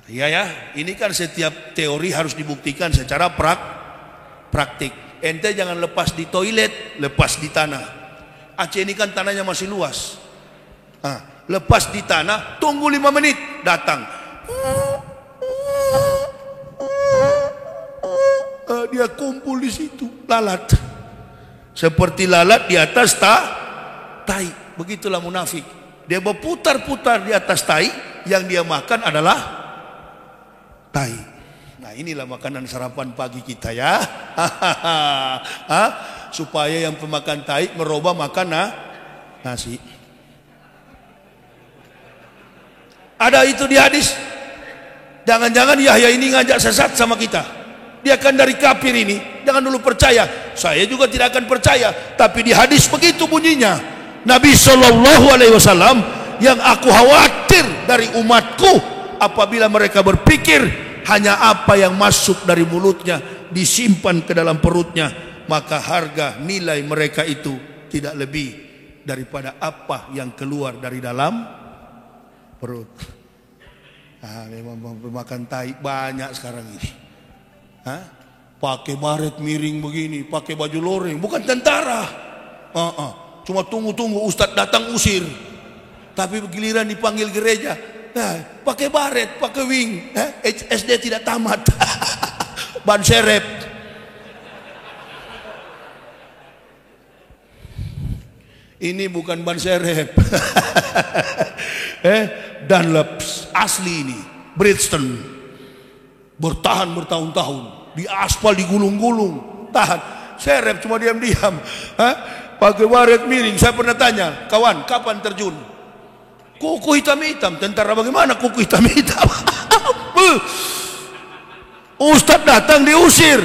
Ini kan setiap teori harus dibuktikan secara praktik. Ente jangan lepas di toilet, lepas di tanah. Aceh ini kan tanahnya masih luas. Lepas di tanah, tunggu 5 menit, datang. Dia kumpul di situ, lalat. Seperti lalat di atas tai. Begitulah munafik. Dia berputar-putar di atas tai, yang dia makan adalah tai. Nah, inilah makanan sarapan pagi kita ya. Supaya yang pemakan tai merubah makan nasi. Ada itu di hadis. Jangan-jangan Yahya ini ngajak sesat sama kita. Dia kan dari kafir ini. Jangan dulu percaya. Saya juga tidak akan percaya. Tapi di hadis begitu bunyinya. Nabi SAW, yang aku khawatir dari umatku apabila mereka berpikir hanya apa yang masuk dari mulutnya disimpan ke dalam perutnya, maka harga nilai mereka itu tidak lebih daripada apa yang keluar dari dalam perut. Memang makan tai banyak sekarang ini. Pakai baret miring begini, pakai baju loreng, bukan tentara. Cuma tunggu-tunggu Ustadz datang usir. Tapi giliran dipanggil gereja, pakai baret, pakai wing, SD tidak tamat. Ban serep. Ini bukan ban serep. Dunlop asli ini, Bridgestone, bertahan bertahun-tahun, di aspal digulung-gulung, tahan. Serep cuma diam-diam. Pakai baret miring. Saya pernah tanya, kawan, kapan terjun? Kuku hitam-hitam. Tentara bagaimana kuku hitam-hitam? Ustadz datang diusir.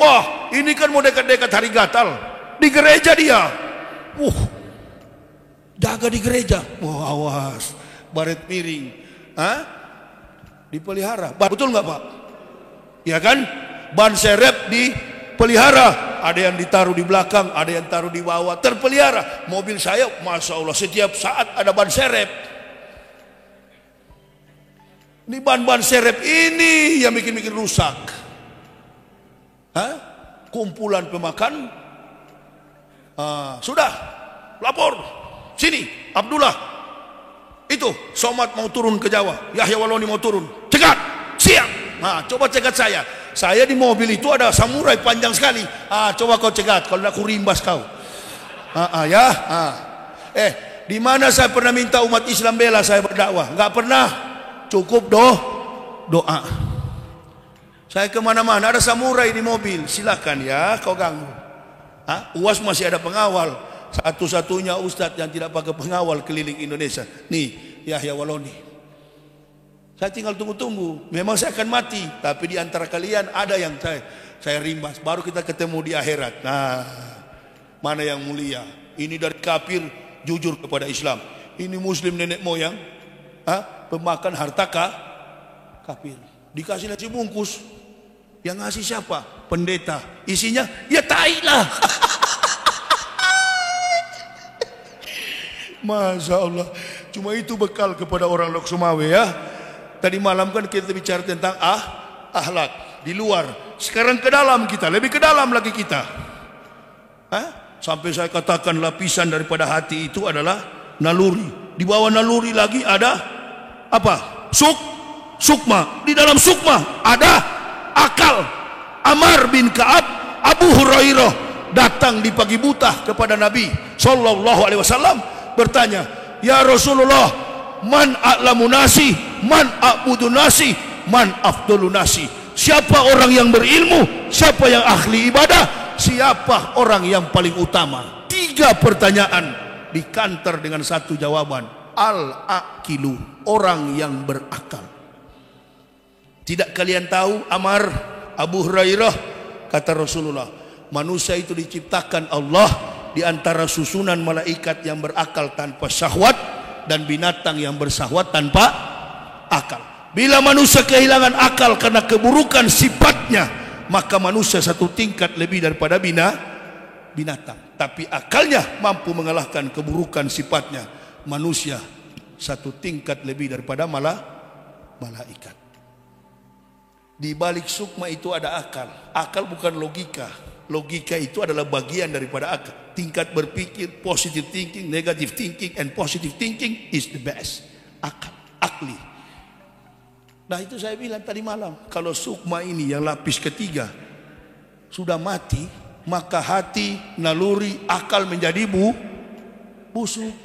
Wah, ini kan mau dekat-dekat hari gatal. Di gereja dia. Jaga di gereja. Wah, awas. Baret miring. Dipelihara. Betul nggak Pak? Ya kan? Ban serep pelihara. Ada yang ditaruh di belakang, ada yang taruh di bawah, terpelihara. Mobil saya, masya Allah, setiap saat ada ban serep. Ini ban-ban serep ini yang bikin rusak. Kumpulan pemakan. Sudah, lapor. Sini, Abdullah. Itu, Somad mau turun ke Jawa. Yahya Waloni mau turun. Cegat, siap. Coba cegat saya. Saya di mobil itu ada samurai panjang sekali. Coba kau cegat, kalau aku rimbas kau. Di mana saya pernah minta umat Islam bela saya berdakwah? Enggak pernah. Cukup doa. Saya kemana-mana ada samurai di mobil. Silakan ya, kau ganggu. UAS masih ada pengawal. Satu-satunya ustadz yang tidak pakai pengawal keliling Indonesia. Nih, Yahya Waloni. Saya tinggal tunggu-tunggu. Memang saya akan mati, tapi di antara kalian ada yang saya rimbas. Baru kita ketemu di akhirat. Nah, mana yang mulia? Ini dari kafir jujur kepada Islam. Ini muslim nenek moyang, pemakan harta kafir. Dikasih nasi bungkus. Yang ngasih siapa? Pendeta. Isinya ya tai lah. Masya Allah. Cuma itu bekal kepada orang Lok Sumawe ya. Tadi malam kan kita bicara tentang akhlak di luar. Sekarang ke dalam kita, lebih ke dalam lagi kita. Sampai saya katakan lapisan daripada hati itu adalah naluri. Di bawah naluri lagi ada apa? Sukma. Di dalam sukma ada akal. Amar bin Ka'ab, Abu Hurairah datang di pagi buta kepada Nabi Sallallahu Alaihi Wasallam bertanya, ya Rasulullah, man a'lamu nasi, man a'budu nasi, man afdolu nasi. Siapa orang yang berilmu, siapa yang ahli ibadah, siapa orang yang paling utama. 3 pertanyaan dikanter dengan 1 jawaban. Al-aqilu, orang yang berakal. Tidak kalian tahu Amar, Abu Hurairah, kata Rasulullah, manusia itu diciptakan Allah di antara susunan malaikat yang berakal tanpa syahwat dan binatang yang bersahwat tanpa akal. Bila manusia kehilangan akal karena keburukan sifatnya, maka manusia 1 tingkat lebih daripada binatang. Tapi akalnya mampu mengalahkan keburukan sifatnya. Manusia 1 tingkat lebih daripada malaikat. Di balik sukma itu ada akal. Akal bukan logika. Logika itu adalah bagian daripada akal. Tingkat berpikir, positive thinking, negative thinking, and positive thinking is the best. Akli. Nah itu saya bilang tadi malam. Kalau sukma ini yang lapis ketiga sudah mati, maka hati, naluri, akal menjadi busuk.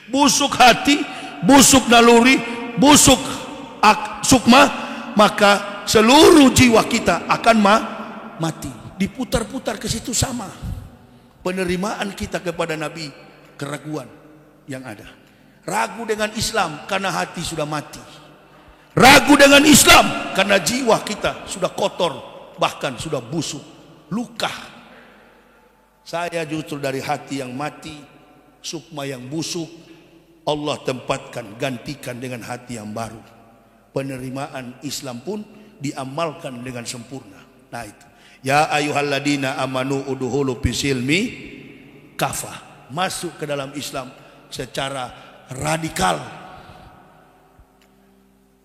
Busuk hati, busuk naluri, busuk sukma, maka seluruh jiwa kita akan mati. Diputar-putar ke situ sama. Penerimaan kita kepada Nabi, keraguan yang ada. Ragu dengan Islam karena hati sudah mati. Ragu dengan Islam karena jiwa kita sudah kotor, bahkan sudah busuk, luka. Saya justru dari hati yang mati, sukma yang busuk, Allah tempatkan, gantikan dengan hati yang baru. Penerimaan Islam pun diamalkan dengan sempurna. Nah itu. Ya ayyuhalladzina amanu udhulu fisilmi kafah. Masuk ke dalam Islam secara radikal.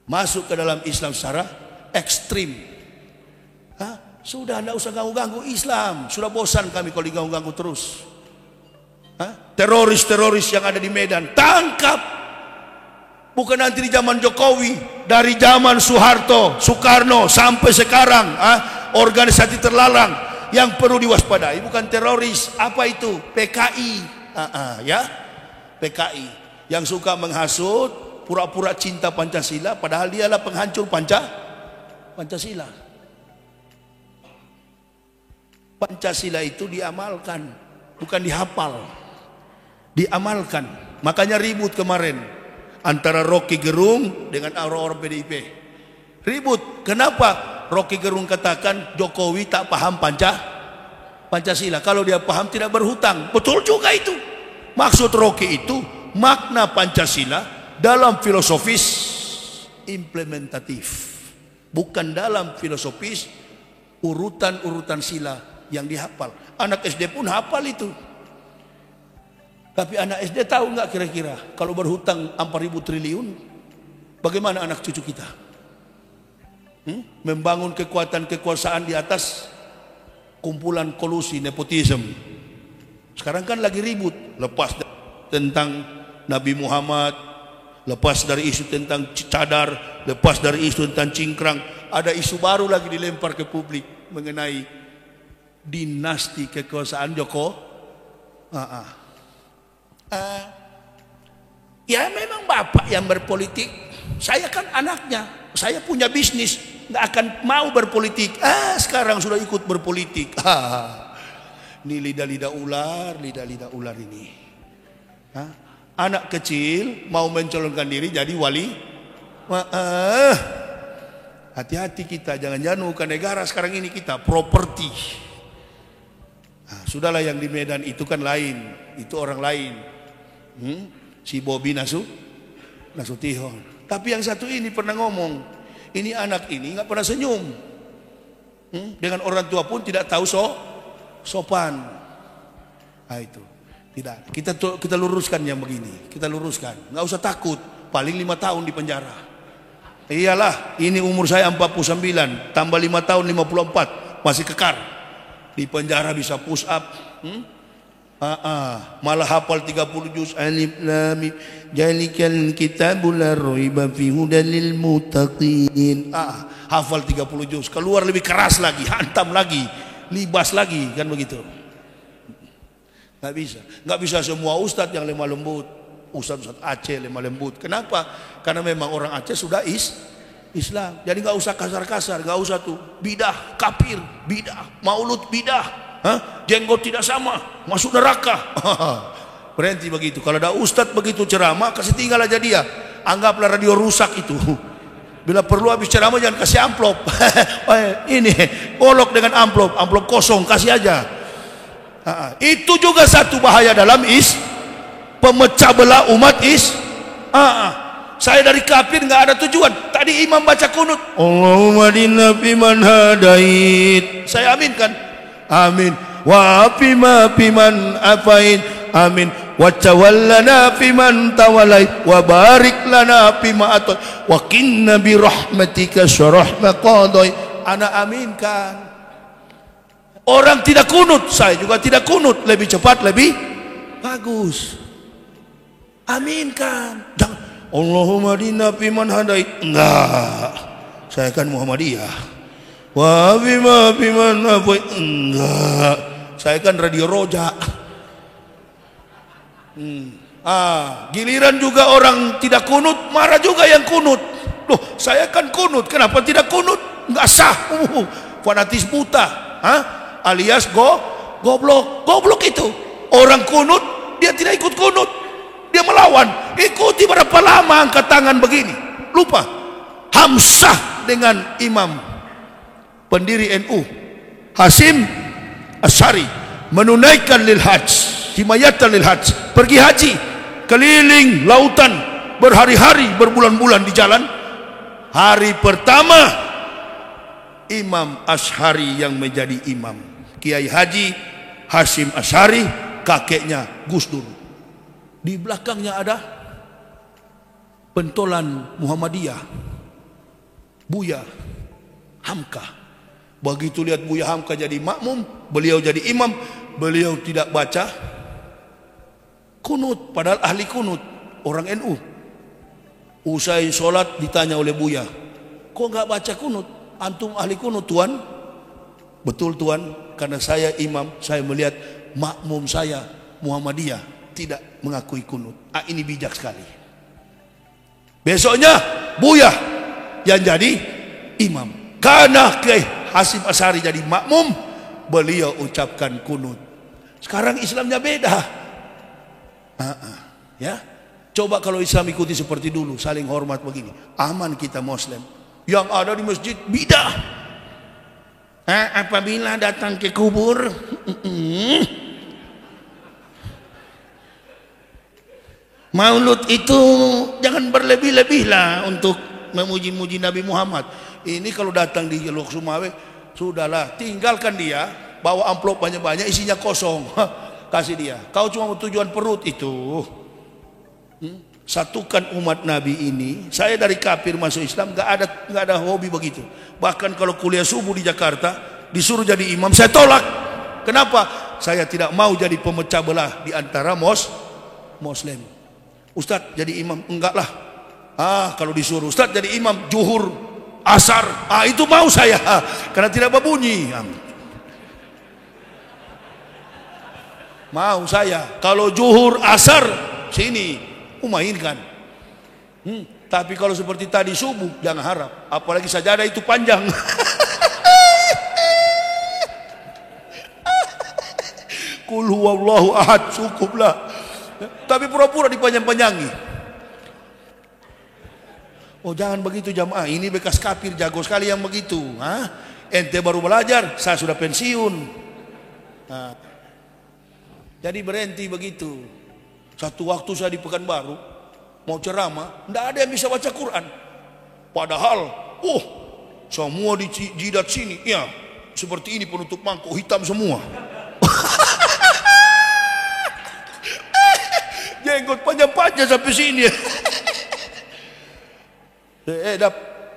Masuk ke dalam Islam secara ekstrim. Sudah tidak usah ganggu-ganggu Islam. Sudah bosan kami kalau diganggu-ganggu terus. Teroris-teroris yang ada di Medan tangkap. Bukan nanti di zaman Jokowi, dari zaman Soekarno sampai sekarang, organisasi terlarang yang perlu diwaspadai bukan teroris. Apa itu? PKI, ya, PKI yang suka menghasut, pura-pura cinta Pancasila, padahal dialah penghancur Pancasila. Pancasila itu diamalkan, bukan dihafal, diamalkan. Makanya ribut kemarin antara Rocky Gerung dengan orang-orang PDIP. Ribut. Kenapa? Rocky Gerung katakan Jokowi tak paham Pancasila. Kalau dia paham tidak berhutang. Betul juga itu. Maksud Rocky itu makna Pancasila dalam filosofis implementatif, bukan dalam filosofis urutan-urutan sila yang dihafal. Anak SD pun hafal itu. Tapi anak SD tahu nggak kira-kira kalau berhutang 4.000 triliun, bagaimana anak cucu kita? Membangun kekuatan kekuasaan di atas kumpulan kolusi nepotisme. Sekarang kan lagi ribut, lepas tentang Nabi Muhammad, lepas dari isu tentang cadar, lepas dari isu tentang cingkrang, ada isu baru lagi dilempar ke publik mengenai dinasti kekuasaan Joko. Ya memang bapak yang berpolitik, saya kan anaknya, saya punya bisnis, nggak akan mau berpolitik. Sekarang sudah ikut berpolitik. Ini lidah-lidah ular ini. Anak kecil mau mencalonkan diri jadi wali. Hati-hati kita, jangan-jangan bukan negara sekarang ini kita properti. Sudahlah, yang di Medan itu kan lain, itu orang lain. Si Bobi Nasution. Tapi yang satu ini pernah ngomong, ini anak ini nggak pernah senyum. Dengan orang tua pun tidak tahu sopan. Itu tidak. Kita luruskan yang begini. Kita luruskan. Nggak usah takut. Paling 5 tahun di penjara. Iyalah, ini umur saya 49, tambah 5 tahun 54, masih kekar. Di penjara bisa push up. Malah hafal 30 juz. Alif lam mim zalikal kitabul la raiba fihi hudal lil muttaqin. Hafal 30 juz, keluar lebih keras lagi, hantam lagi, libas lagi, kan begitu. Nggak bisa semua ustadz yang lemah lembut. Ustadz Aceh lemah lembut. Kenapa? Karena memang orang Aceh sudah Islam. Jadi nggak usah kasar-kasar, nggak usah tuh bidah, kafir, bidah, maulud bidah. Jenggot tidak sama, masuk neraka. Berhenti begitu. Kalau ada ustadz begitu ceramah, kasih tinggal aja dia. Anggaplah radio rusak itu. Bila perlu habis ceramah jangan kasih amplop. Ini golok dengan amplop kosong kasih aja. Itu juga satu bahaya dalam pemecah belah umat saya dari kafir nggak ada tujuan. Tadi imam baca kunut, Allahumma dinna fiman hadait, saya aminkan, amin. Wa fiman afain, amin. Wa tawallana fiman tawallait, wa barik lana fima atait, wa qina bi rahmatika syarah maqadai. Ana aminkan. Orang tidak kunut, saya juga tidak kunut. Lebih cepat, lebih bagus. Aminkan. Jangan Allahumma dinna fiman hadait. Enggak, saya kan Muhammadiyah. Wa fiman afait. Enggak, saya kan Radio Roja. Giliran juga orang tidak kunut, marah juga yang kunut. Loh, saya kan kunut, kenapa tidak kunut? Enggak sah. Fanatis buta. Alias goblok itu. Orang kunut, dia tidak ikut kunut, dia melawan. Ikuti berapa lama angkat tangan begini, lupa. Hamzah dengan imam pendiri NU Hasyim Asy'ari menunaikan lil hajj, himayatan lil hajj, pergi haji keliling lautan berhari-hari, berbulan-bulan di jalan. Hari pertama Imam Asy'ari yang menjadi imam, Kiai Haji Hasyim Asy'ari, kakeknya Gus Dur. Di belakangnya ada pentolan Muhammadiyah, Buya Hamka. Begitu lihat Buya Hamka jadi makmum, beliau jadi imam, beliau tidak baca kunut, padahal ahli kunut, orang NU. Usai sholat ditanya oleh Buya, kok nggak baca kunut? Antum ahli kunut, Tuan? Betul, Tuan, karena saya imam, saya melihat makmum saya Muhammadiyah tidak mengakui kunut. Ini bijak sekali. Besoknya Buya yang jadi imam. Karena Kiai Hasyim Asy'ari jadi makmum, beliau ucapkan kunut. Sekarang Islamnya beda. Ya, coba kalau Islam ikuti seperti dulu, saling hormat begini, aman kita Muslim. Yang ada di masjid bidah. Apabila datang ke kubur, maulud itu jangan berlebih-lebih lah untuk memuji-muji Nabi Muhammad. Ini kalau datang di Lok Sumawe, Sudahlah, tinggalkan dia, bawa amplop banyak-banyak, isinya kosong. Kasih dia. Kau cuma tujuan perut itu. Satukan umat Nabi ini. Saya dari kafir masuk Islam, nggak ada hobi begitu. Bahkan kalau kuliah subuh di Jakarta, disuruh jadi imam, saya tolak. Kenapa? Saya tidak mau jadi pemecah belah di antara Muslim. Ustadz jadi imam, enggak lah. Kalau disuruh Ustadz jadi imam zuhur, asar, itu mau saya, karena tidak berbunyi. Mau saya kalau zuhur, asar sini mainkan. Tapi kalau seperti tadi subuh jangan harap, apalagi sajadah itu panjang. Qul huwallahu ahad, cukuplah. Tapi pura-pura dipanjang-panjangi. Oh jangan begitu jamaah, ini bekas kafir jago sekali yang begitu. Ente baru belajar, saya sudah pensiun. Jadi berhenti begitu. Satu waktu saya di Pekanbaru mau ceramah, tidak ada yang bisa baca Quran. Padahal, semua di jidat sini, ya seperti ini penutup mangkuk hitam semua. Jenggot panjang-panjang sampai sini.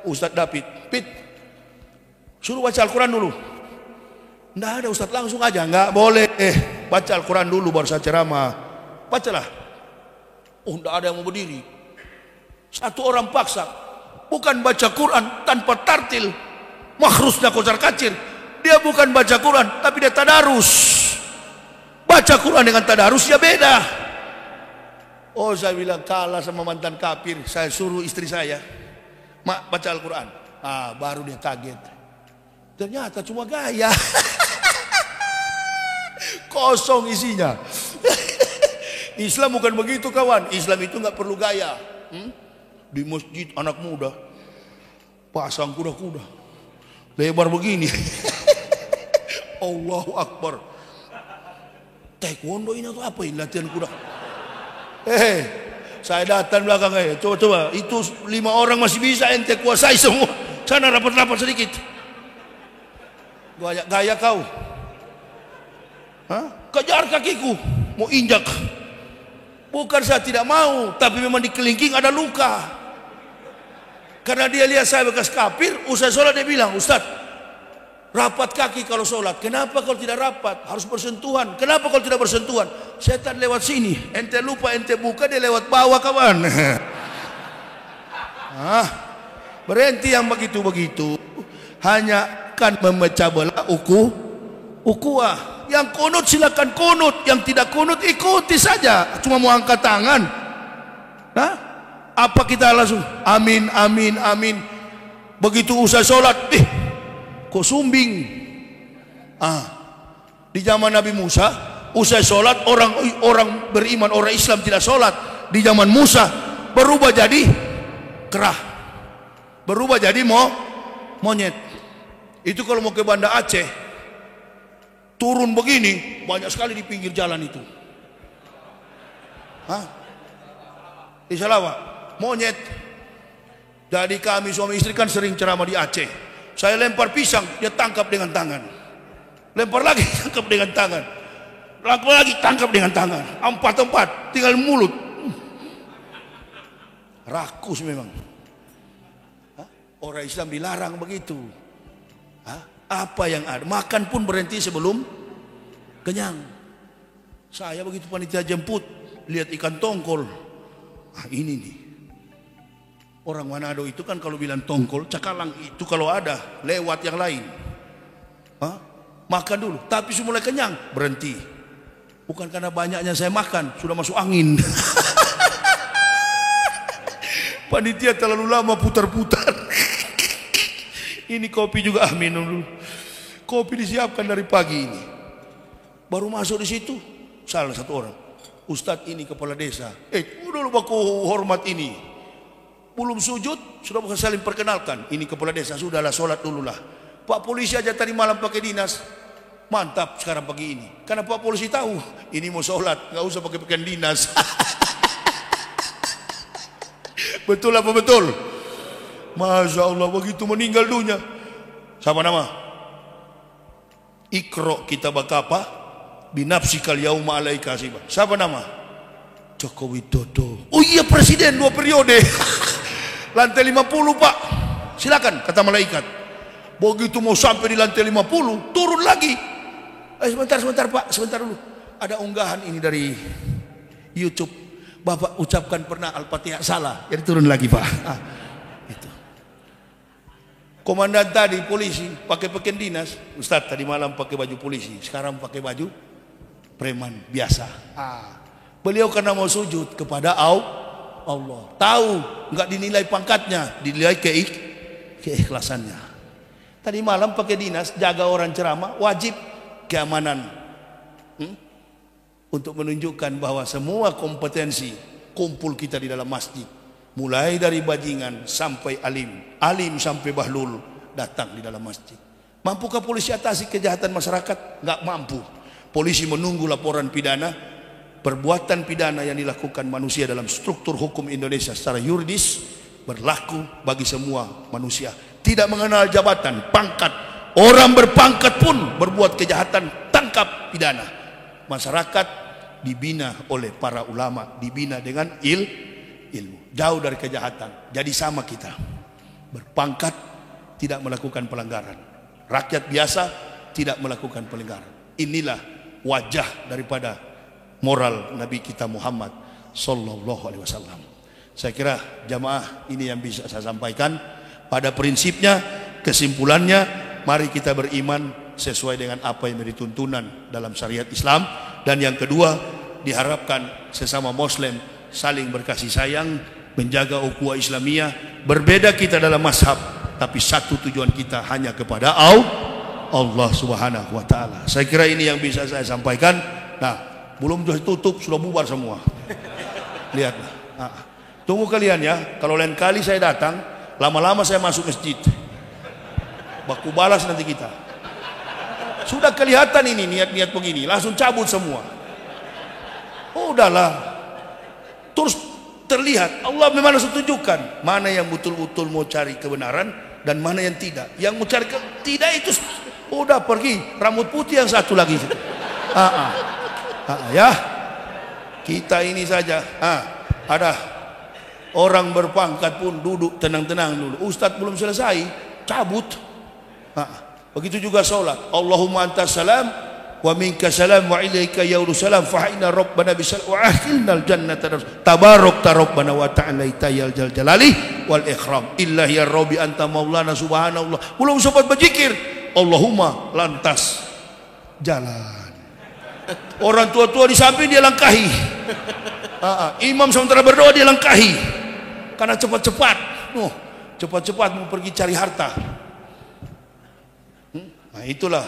Ustadz David, suruh baca Al-Quran dulu. Nggak ada Ustadz, langsung aja. Nggak boleh, baca Al-Quran dulu baru saya ceramah. Bacalah. Nggak ada yang mau berdiri. Satu orang paksa, bukan baca Quran tanpa tartil, makhrusnya kocar kacir. Dia bukan baca Quran, tapi dia tadarus. Baca Quran dengan tadarus ya beda. Saya bilang kalah sama mantan kafir. Saya suruh istri saya, mak baca Al-Quran. Baru dia kaget. Ternyata cuma gaya. Kosong isinya. Islam bukan begitu kawan. Islam itu nggak perlu gaya. Di masjid anak muda pasang kuda-kuda lebar begini. Allahu Akbar. Taekwondo ini atau apa ini latihan kuda? Saya datang belakang, coba itu 5 orang masih bisa ente kuasai semua. Sana rapat-rapat sedikit. Gaya kau. Kejar kakiku, mau injak. Bukan saya tidak mau, tapi memang di kelingking ada luka. Karena dia lihat saya bekas kafir, usai sholat dia bilang, Ustadz, rapat kaki kalau sholat. Kenapa kalau tidak rapat? Harus bersentuhan. Kenapa kalau tidak bersentuhan? Setan lewat sini. Ente lupa, ente buka, dia lewat bawah kawan. Berhenti yang begitu-begitu. Hanya akan memecah belah ukuah. Yang kunut silakan kunut, yang tidak kunut ikuti saja. Cuma mau angkat tangan. Apa kita langsung amin, amin, amin. Begitu usai sholat, kok sumbing? Di zaman Nabi Musa, usai sholat orang beriman, orang Islam tidak sholat. Di zaman Musa berubah jadi kerah, berubah jadi monyet. Itu kalau mau ke Banda Aceh, turun begini banyak sekali di pinggir jalan itu. Di Sarawak monyet. Jadi kami suami istri kan sering ceramah di Aceh. Saya lempar pisang, dia tangkap dengan tangan. Lempar lagi, tangkap dengan tangan. Lempar lagi, tangkap dengan tangan. Empat, tinggal mulut. Rakus memang. Orang Islam dilarang begitu. Apa yang ada? Makan pun berhenti sebelum kenyang. Saya begitu panitia jemput, lihat ikan tongkol. Ini nih. Orang Manado itu kan kalau bilang tongkol, cakalang itu kalau ada lewat yang lain. Makan dulu, tapi sudah mulai kenyang, berhenti. Bukan karena banyaknya saya makan, sudah masuk angin. Panitia terlalu lama putar-putar. Ini kopi juga minum dulu. Kopi disiapkan dari pagi ini. Baru masuk di situ, salah satu orang. Ustadz ini kepala desa. Dulu baku hormat ini. Belum sujud, sudah bukan saling perkenalkan. Ini kepala desa, sudahlah sholat dululah. Pak polisi aja tadi malam pakai dinas. Mantap sekarang pagi ini. Karena Pak polisi tahu, ini mau sholat, nggak usah pakai pakaian dinas. Betul apa betul? Masya Allah, begitu meninggal dunia. Siapa nama? Iqra kitabaka apa? Binafsikal yauma alaika hasiba. Siapa nama? Joko Widodo. Oh iya, presiden 2 periode. Lantai 50 Pak. Silakan, kata malaikat. Begitu mau sampai di lantai 50, turun lagi. Sebentar Pak, sebentar dulu. Ada unggahan ini dari YouTube. Bapak ucapkan pernah Al-Fatihah salah, jadi turun lagi Pak. Itu. Komandan tadi polisi pakai pakaian dinas. Ustaz tadi malam pakai baju polisi, sekarang pakai baju preman biasa. Beliau karena mau sujud kepada Allah. Tahu nggak dinilai pangkatnya, dinilai keikhlasannya. Tadi malam pakai dinas, jaga orang ceramah, wajib keamanan. Untuk menunjukkan bahwa semua kompetensi kumpul kita di dalam masjid. Mulai dari bajingan sampai alim sampai bahlul datang di dalam masjid. Mampukah polisi atasi kejahatan masyarakat? Nggak mampu. Polisi menunggu laporan pidana. Perbuatan pidana yang dilakukan manusia dalam struktur hukum Indonesia secara yuridis berlaku bagi semua manusia. Tidak mengenal jabatan, pangkat. Orang berpangkat pun berbuat kejahatan, tangkap pidana. Masyarakat dibina oleh para ulama, dibina dengan ilmu, jauh dari kejahatan. Jadi sama kita, berpangkat tidak melakukan pelanggaran, rakyat biasa tidak melakukan pelanggaran. Inilah wajah daripada moral Nabi kita Muhammad Sallallahu Alaihi Wasallam. Saya kira jamaah ini yang bisa saya sampaikan. Pada prinsipnya, kesimpulannya, mari kita beriman sesuai dengan apa yang menjadi tuntunan dalam syariat Islam. Dan yang kedua, diharapkan sesama Muslim saling berkasih sayang, menjaga ukhuwah Islamiyah. Berbeda kita dalam mazhab, tapi satu tujuan kita hanya kepada Allah Subhanahu wa taala. Saya kira ini yang bisa saya sampaikan. Nah, belum tutup sudah bubar semua. Lihatlah. Tunggu kalian ya. Kalau lain kali saya datang, lama-lama saya masuk masjid. Baku balas nanti kita. Sudah kelihatan ini niat-niat begini, langsung cabut semua. Oh, udahlah. Terus terlihat Allah memang tunjukkan mana yang betul-betul mau cari kebenaran dan mana yang tidak. Yang mau cari tidak itu udah pergi. Rambut putih yang satu lagi. Ya. Kita ini saja. Ada orang berpangkat pun duduk tenang-tenang dulu. Ustadz belum selesai, cabut. Begitu juga sholat. Allahumma antas salam wa minka salam wa ilaika yaulusalam fahina rabbana bisal wa akhilnal jannata tabarok rabbana wa ta'ala tayal jal jalali wal ikhram illa ya rabbi anta maulana subhanallah. Belum sempat berzikir Allahumma lantas jalan. Orang tua-tua di samping dia langkahi. Imam sementara berdoa dia langkahi. Karena cepat-cepat. Cepat-cepat mau pergi cari harta. Nah, itulah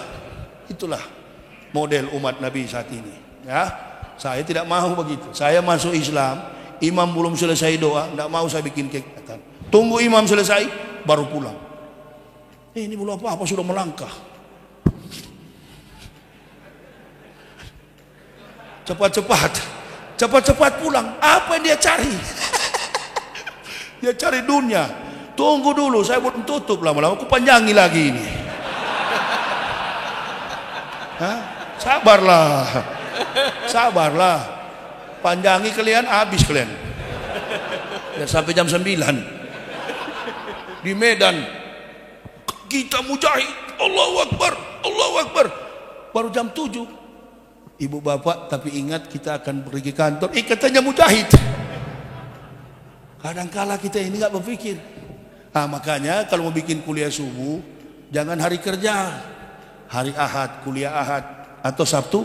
model umat Nabi saat ini. Ya, saya tidak mau begitu. Saya masuk Islam, imam belum selesai doa, tidak mau saya bikin kegiatan. Tunggu imam selesai, baru pulang. Ini belum apa-apa sudah melangkah. Cepat-cepat pulang. Apa yang dia cari? Dia cari dunia. Tunggu dulu, saya belum tutup, lama-lama aku panjangi lagi ini. Sabarlah. Panjangi kalian, habis kalian. Ya, sampai jam 9 di Medan kita mujahid, Allahu Akbar, Allahu Akbar. Baru jam 7, ibu bapak, tapi ingat kita akan pergi kantor. Katanya mujahid. Kadangkala kita ini nggak berpikir. Makanya kalau mau bikin kuliah subuh, jangan hari kerja. Hari Ahad, kuliah Ahad, atau Sabtu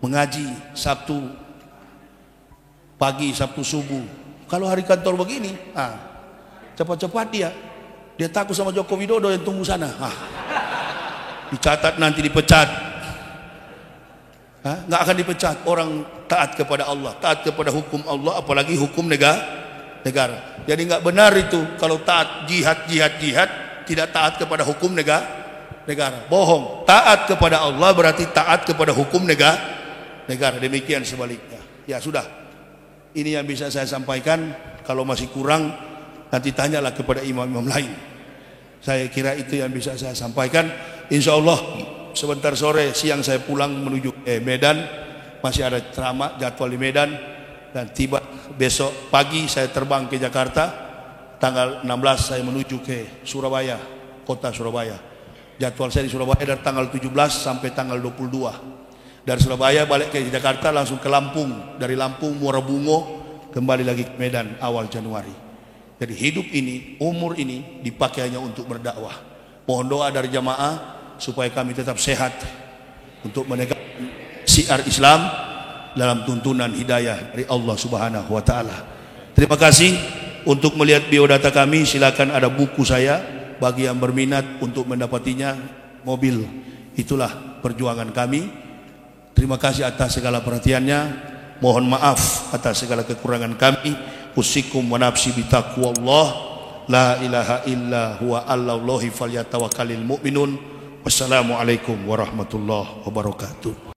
mengaji, Sabtu pagi, Sabtu subuh. Kalau hari kantor begini, cepat-cepat dia takut sama Joko Widodo yang tunggu sana. Dicatat nanti dipecat. Nggak akan dipecat. Orang taat kepada Allah, taat kepada hukum Allah, apalagi hukum negara. Jadi nggak benar itu kalau taat jihad, tidak taat kepada hukum negara. Bohong. Taat kepada Allah berarti taat kepada hukum negara. Demikian sebaliknya. Ya sudah, ini yang bisa saya sampaikan. Kalau masih kurang, nanti tanyalah kepada imam-imam lain. Saya kira itu yang bisa saya sampaikan. Insya Allah sebentar sore, siang saya pulang menuju Medan. Masih ada ceramah jadwal di Medan. Dan tiba besok pagi saya terbang ke Jakarta. Tanggal 16 saya menuju ke Surabaya, kota Surabaya. Jadwal saya di Surabaya dari tanggal 17 sampai tanggal 22. Dari Surabaya balik ke Jakarta, langsung ke Lampung. Dari Lampung Muara Bungo, kembali lagi ke Medan awal Januari. Jadi hidup ini, umur ini dipakai hanya untuk berdakwah. Mohon doa dari jamaah supaya kami tetap sehat untuk menegakkan syiar Islam dalam tuntunan hidayah dari Allah Subhanahu wa taala. Terima kasih. Untuk melihat biodata kami, silakan ada buku saya bagi yang berminat untuk mendapatinya, mobil. Itulah perjuangan kami. Terima kasih atas segala perhatiannya. Mohon maaf atas segala kekurangan kami. Usikum wa nafsi bitaqwallah. La ilaha illa huwa allahi falyatawakkalul mu'minun. Wassalamualaikum warahmatullahi wabarakatuh.